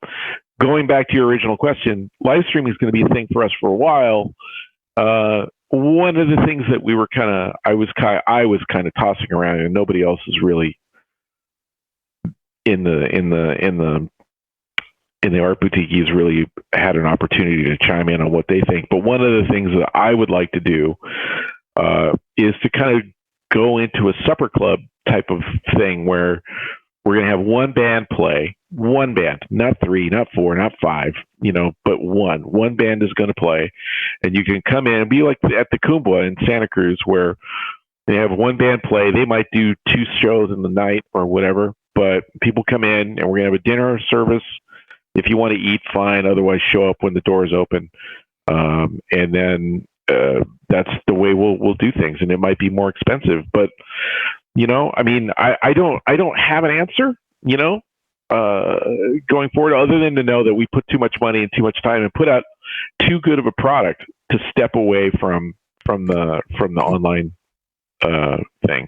S3: going back to your original question, live streaming is going to be a thing for us for a while. One of the things that I was kind of tossing around, and nobody else is really in the art boutiques really had an opportunity to chime in on what they think. But one of the things that I would like to do is to kind of go into a supper club type of thing where we're going to have one band play, one band, not 3, not 4, not 5, but one band is going to play, and you can come in and be like at the Kumbwa in Santa Cruz, where they have one band play. They might do 2 shows in the night or whatever, but people come in and we're going to have a dinner service. If you want to eat, fine. Otherwise, show up when the doors open. And then that's the way we'll do things. And it might be more expensive, but I don't have an answer, going forward, other than to know that we put too much money and too much time and put out too good of a product to step away from the online thing.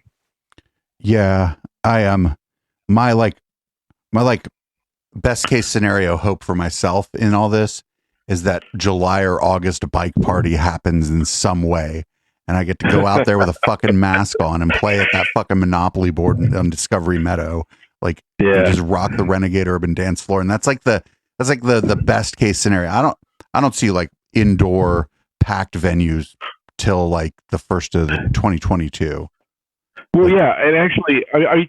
S1: Yeah, I am. My best case scenario hope for myself in all this is that July or August bike party happens in some way, and I get to go out there with a fucking mask on and play at that fucking Monopoly board on Discovery Meadow, and just rock the Renegade Urban Dance floor. And that's like the best case scenario. I don't see like indoor packed venues till like the first of 2022.
S3: Well, yeah, and actually, I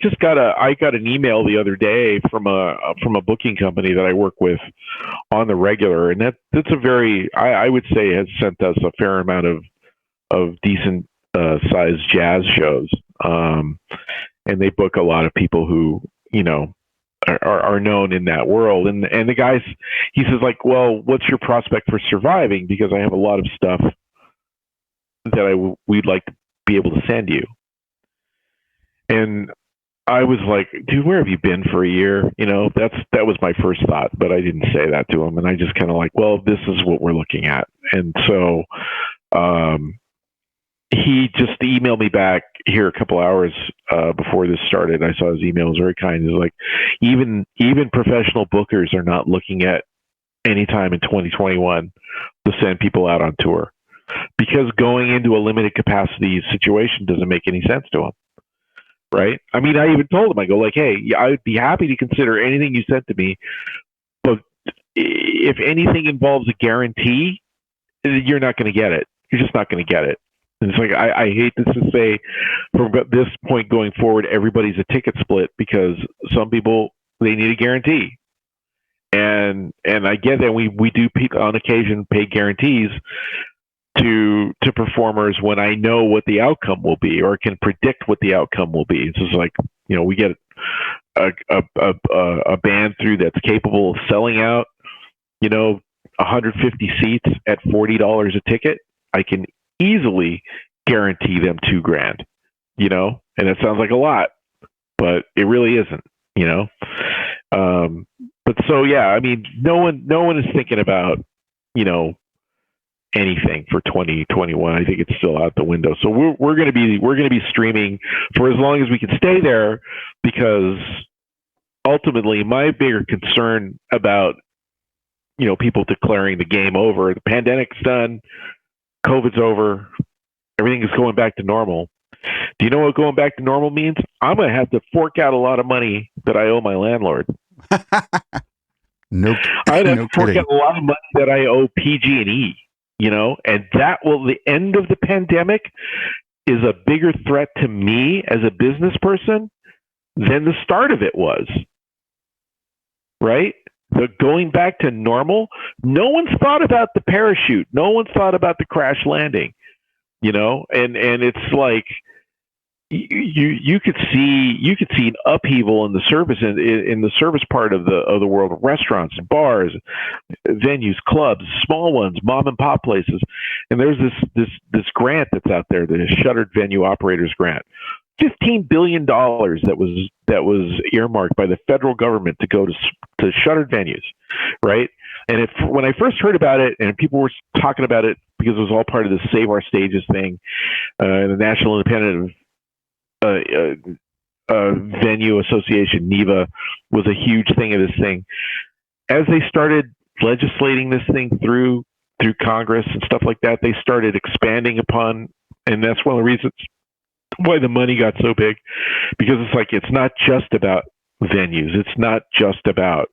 S3: got an email the other day from a booking company that I work with on the regular, and that's a very, I would say, has sent us a fair amount of decent sized jazz shows, and they book a lot of people who are known in that world, and the guys, he says, like, well, what's your prospect for surviving? Because I have a lot of stuff that we'd like to be able to send you. And I was like, dude, where have you been for a year? That was my first thought, but I didn't say that to him. And I just kind of like, well, this is what we're looking at. And so, he just emailed me back here a couple hours before this started. I saw his email. It was very kind. He's like, even professional bookers are not looking at any time in 2021 to send people out on tour, because going into a limited capacity situation doesn't make any sense to them. Right? I mean, I even told him, I go like, hey, I would be happy to consider anything you sent to me, but if anything involves a guarantee, you're not going to get it. You're just not going to get it. And it's like, I hate this to say, from this point going forward, everybody's a ticket split, because some people, they need a guarantee. And I get that we do on occasion pay guarantees to performers when I know what the outcome will be, or can predict what the outcome will be. It's just like, we get a band through that's capable of selling out, 150 seats at $40 a ticket. I can easily guarantee them $2,000, and it sounds like a lot, but it really isn't, but so, yeah, I mean, no one is thinking about, anything for 2021. I think it's still out the window. So we're going to be streaming for as long as we can stay there, because ultimately my bigger concern about, people declaring the game over, the pandemic's done, COVID's over, everything is going back to normal. Do you know what going back to normal means? I'm going to have to fork out a lot of money that I owe my landlord.
S1: Nope.
S3: I'd have to fork out a lot of money that I owe PG&E, and that will, the end of the pandemic is a bigger threat to me as a business person than the start of it was. Right? The going back to normal, no one's thought about the parachute. No one's thought about the crash landing, and it's like, you could see an upheaval in the service, in the service part of the world, restaurants, bars, venues, clubs, small ones, mom and pop places. And there's this grant that's out there, the Shuttered Venue Operators Grant, $15 billion that was earmarked by the federal government to go to shuttered venues, right? And when I first heard about it, and people were talking about it because it was all part of the Save Our Stages thing, the National Independent Venue Association, NEVA, was a huge thing of this thing. As they started legislating this thing through Congress and stuff like that, they started expanding upon, and that's one of the reasons why the money got so big, because it's like, it's not just about venues, it's not just about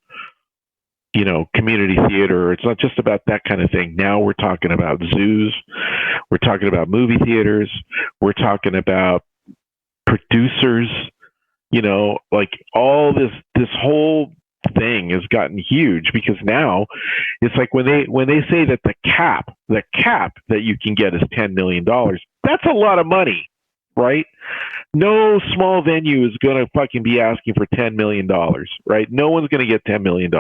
S3: community theater, it's not just about that kind of thing. Now we're talking about zoos, we're talking about movie theaters, we're talking about producers, like all this whole thing has gotten huge, because now it's like, when they say that the cap that you can get is $10 million, that's a lot of money, right? No small venue is going to fucking be asking for $10 million, right? No one's going to get $10 million.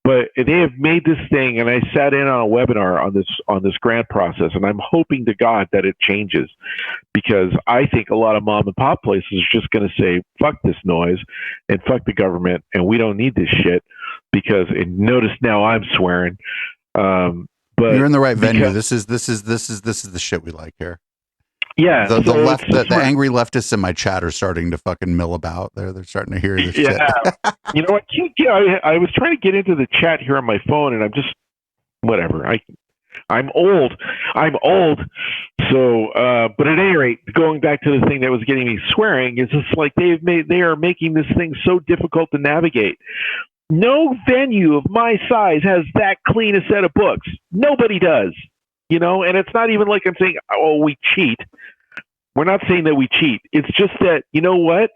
S3: But they have made this thing, and I sat in on a webinar on this grant process, and I'm hoping to God that it changes, because I think a lot of mom and pop places are just going to say, fuck this noise and fuck the government, and we don't need this shit, because, and notice now I'm swearing. But
S1: you're in the right venue. This is the shit we like here.
S3: Yeah,
S1: the angry leftists in my chat are starting to fucking mill about. They're starting to hear this shit.
S3: You know what? I was trying to get into the chat here on my phone, and I'm just whatever. I'm old. So, but at any rate, going back to the thing that was getting me swearing, is just like they are making this thing so difficult to navigate. No venue of my size has that clean a set of books. Nobody does. And it's not even like I'm saying, oh, we cheat. We're not saying that we cheat. It's just that, you know what?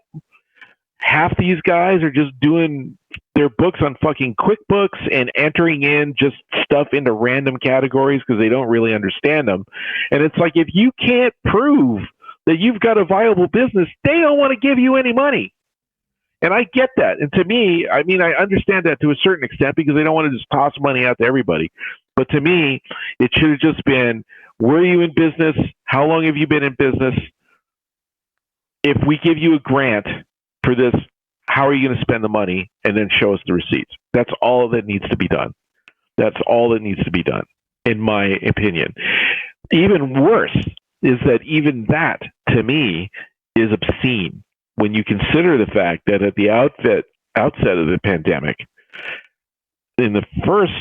S3: Half these guys are just doing their books on fucking QuickBooks and entering in just stuff into random categories because they don't really understand them. And it's like, if you can't prove that you've got a viable business, they don't want to give you any money. And I get that. And to me, I mean, I understand that to a certain extent, because they don't want to just toss money out to everybody. But to me, it should have just been, were you in business? How long have you been in business? If we give you a grant for this, how are you going to spend the money? And then show us the receipts. That's all that needs to be done. That's all that needs to be done, in my opinion. Even worse, is that even that, to me, is obscene when you consider the fact that at the outset of the pandemic, in the first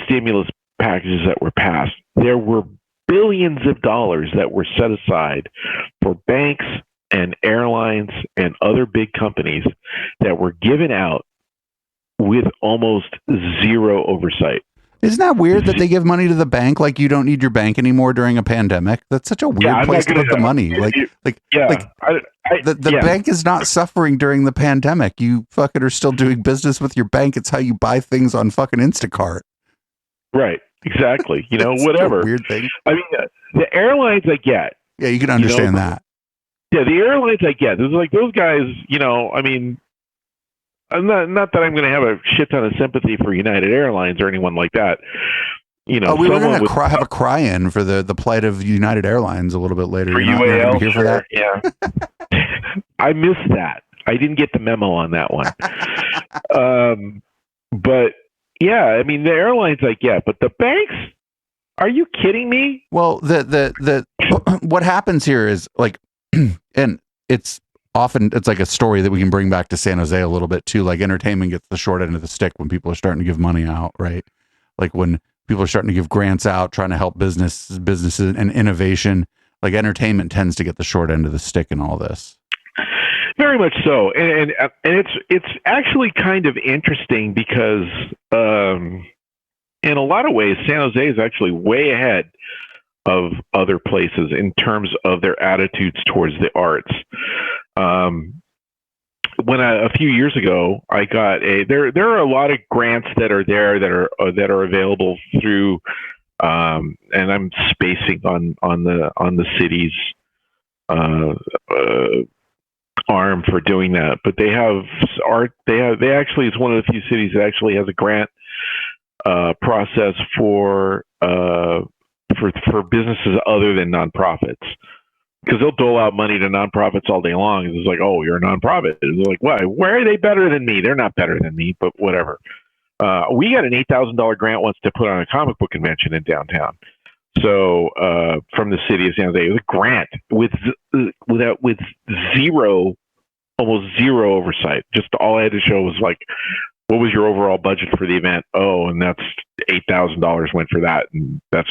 S3: stimulus packages that were passed, there were billions of dollars that were set aside for banks and airlines and other big companies that were given out with almost zero oversight.
S1: Isn't that weird that they give money to the bank like you don't need your bank anymore during a pandemic? That's such a weird place to put the money. The bank is not suffering during the pandemic. You fucking are still doing business with your bank. It's how you buy things on fucking Instacart.
S3: Right. Exactly. You know, whatever.
S1: Weird thing.
S3: I mean, the airlines I get.
S1: Yeah, you can understand that.
S3: Yeah, the airlines I get. There's like those guys, you know, I mean, I'm not that I'm going to have a shit ton of sympathy for United Airlines or anyone like that. You know,
S1: we were going to have a cry-in for the plight of United Airlines a little bit later.
S3: For UAL, here for that? Yeah. I missed that. I didn't get the memo on that one. But yeah, I mean, the airlines I get, but the banks, are you kidding me?
S1: Well, the what happens here is like, and it's like a story that we can bring back to San Jose a little bit too. Like entertainment gets the short end of the stick when people are starting to give money out, right? Like when people are starting to give grants out, trying to help businesses and innovation, like entertainment tends to get the short end of the stick in all this.
S3: Very much so. And it's actually kind of interesting because in a lot of ways, San Jose is actually way ahead of other places in terms of their attitudes towards the arts. When a few years ago, I got there are a lot of grants that are there that are available through, and I'm spacing on the city's arm for doing that, but they have art. They actually, it's one of the few cities that actually has a grant process for businesses other than nonprofits. Because they'll dole out money to nonprofits all day long. It's like, oh, you're a nonprofit. And they're like, why are they better than me? They're not better than me, but whatever. We got an $8,000 grant once to put on a comic book convention in downtown. So from the city of San Jose, it was a grant with almost zero oversight. Just all I had to show was like, what was your overall budget for the event? Oh, and that's $8,000 went for that, and that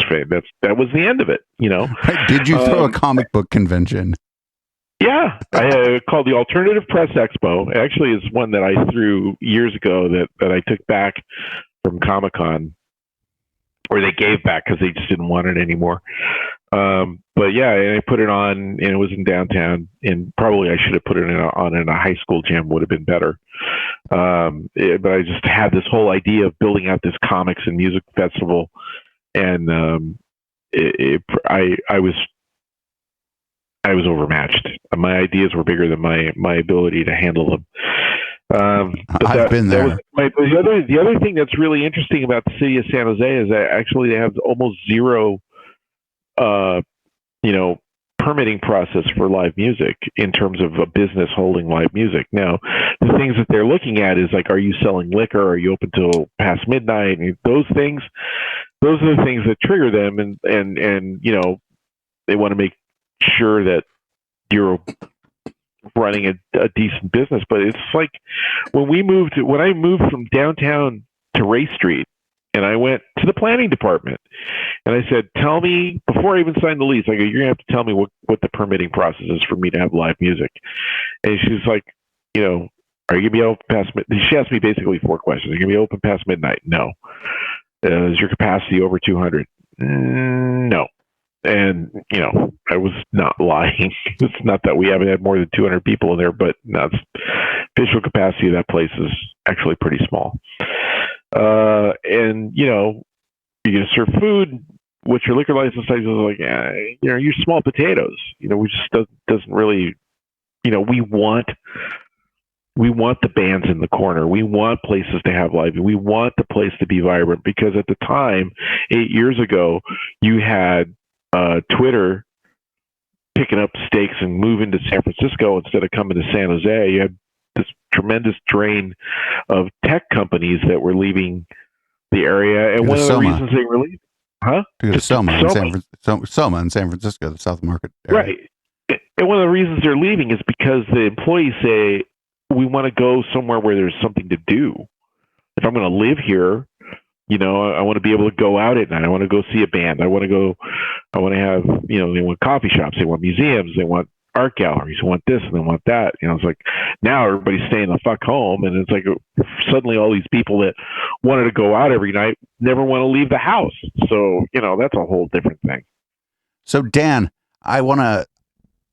S3: was the end of it. You know.
S1: Did you throw a comic book convention?
S3: Yeah, I called the Alternative Press Expo. It actually is one that I threw years ago that I took back from Comic-Con, or they gave back because they just didn't want it anymore. But yeah, and I put it on, and it was in downtown, and probably I should have put it on in a high school gym, would have been better. But I just had this whole idea of building out this comics and music festival, and I was overmatched. My ideas were bigger than my ability to handle them.
S1: I've been there.
S3: The other thing that's really interesting about the city of San Jose is that actually they have almost zero, permitting process for live music in terms of a business holding live music. Now, the things that they're looking at is like, are you selling liquor? Are you open till past midnight? And those are the things that trigger them, and they want to make sure that you're running a decent business. But it's like when I moved from downtown to Ray Street, and I went to the planning department, and I said, tell me, before I even signed the lease, I go, you're going to have to tell me what the permitting process is for me to have live music. And she's like, are you going to be open past midnight? She asked me basically 4 questions. Are you going to be open past midnight? No. Is your capacity over 200? No. And, I was not lying. It's not that we haven't had more than 200 people in there, but no, official capacity of that place is actually pretty small. And, you're going to serve food. What's your liquor license? I was like, you're small potatoes. We just doesn't really, we want the bands in the corner. We want places to have live. We want the place to be vibrant, because at the time, 8 years ago, you had Twitter picking up stakes and moving to San Francisco instead of coming to San Jose. You had this tremendous drain of tech companies that were leaving the area, and one of the reasons they were leaving, Huh?
S1: To go to Soma in Soma in San Francisco, the South Market area.
S3: Right. And one of the reasons they're leaving is because the employees say, we want to go somewhere where there's something to do. If I'm going to live here, you know, I want to be able to go out at night. I want to go see a band. I want to have, you know, they want coffee shops. They want museums. They want art galleries. They want this and they want that. You know, it's like now everybody's staying the fuck home. And it's like suddenly all these people that wanted to go out every night never want to leave the house. So, you know, that's a whole different thing.
S1: So Dan, I'm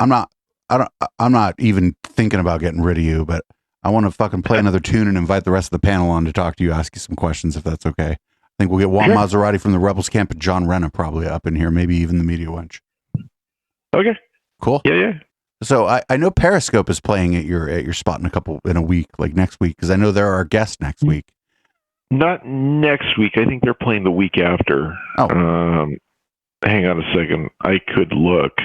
S1: not even thinking about getting rid of you, but I want to fucking play another tune and invite the rest of the panel on to talk to you, ask you some questions if that's okay. I think we'll get Juan Maserati from the Rebels Camp and John Renna probably up in here, maybe even the Media Wench.
S3: Okay.
S1: Cool.
S3: Yeah.
S1: So I know Periscope is playing at your spot in a week, like next week, because I know they're our guest next week.
S3: Not next week. I think they're playing the week after.
S1: Oh.
S3: Hang on a second. I could look.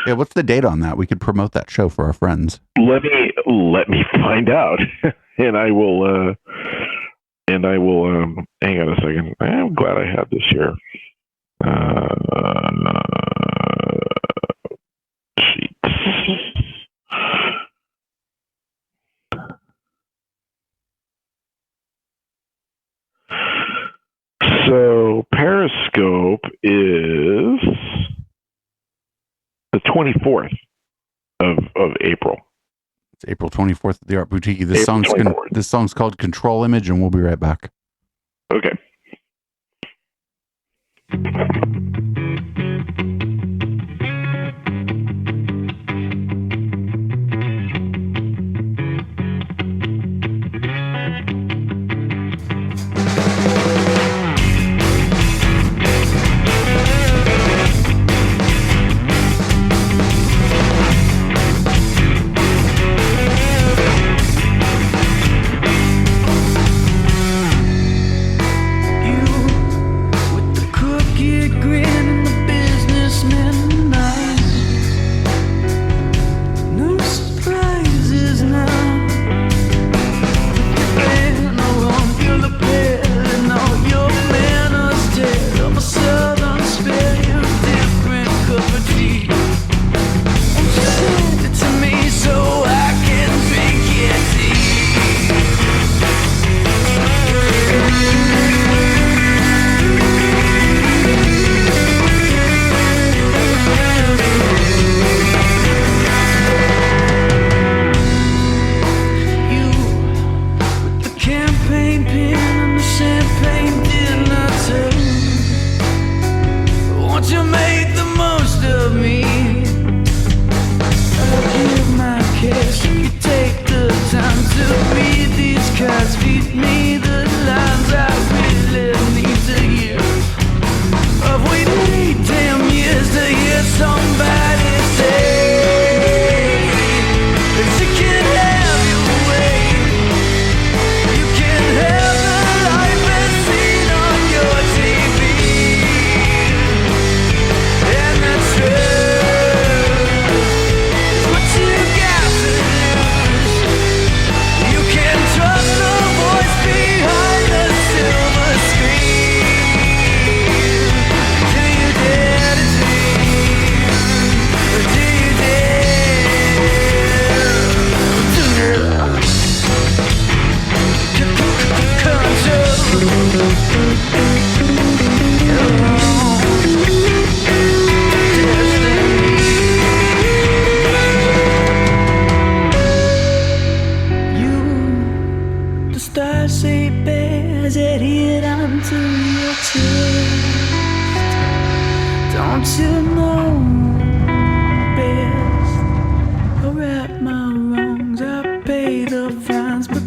S1: Yeah, what's the date on that? We could promote that show for our friends.
S3: Let me find out, and I will. Hang on a second. I'm glad I had this here. Sheets. So Periscope is the 24th of April.
S1: It's April 24th at the Art Boutiki. This song's called Control Image, and we'll be right back.
S3: Okay.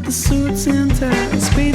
S5: the suits and ties, pay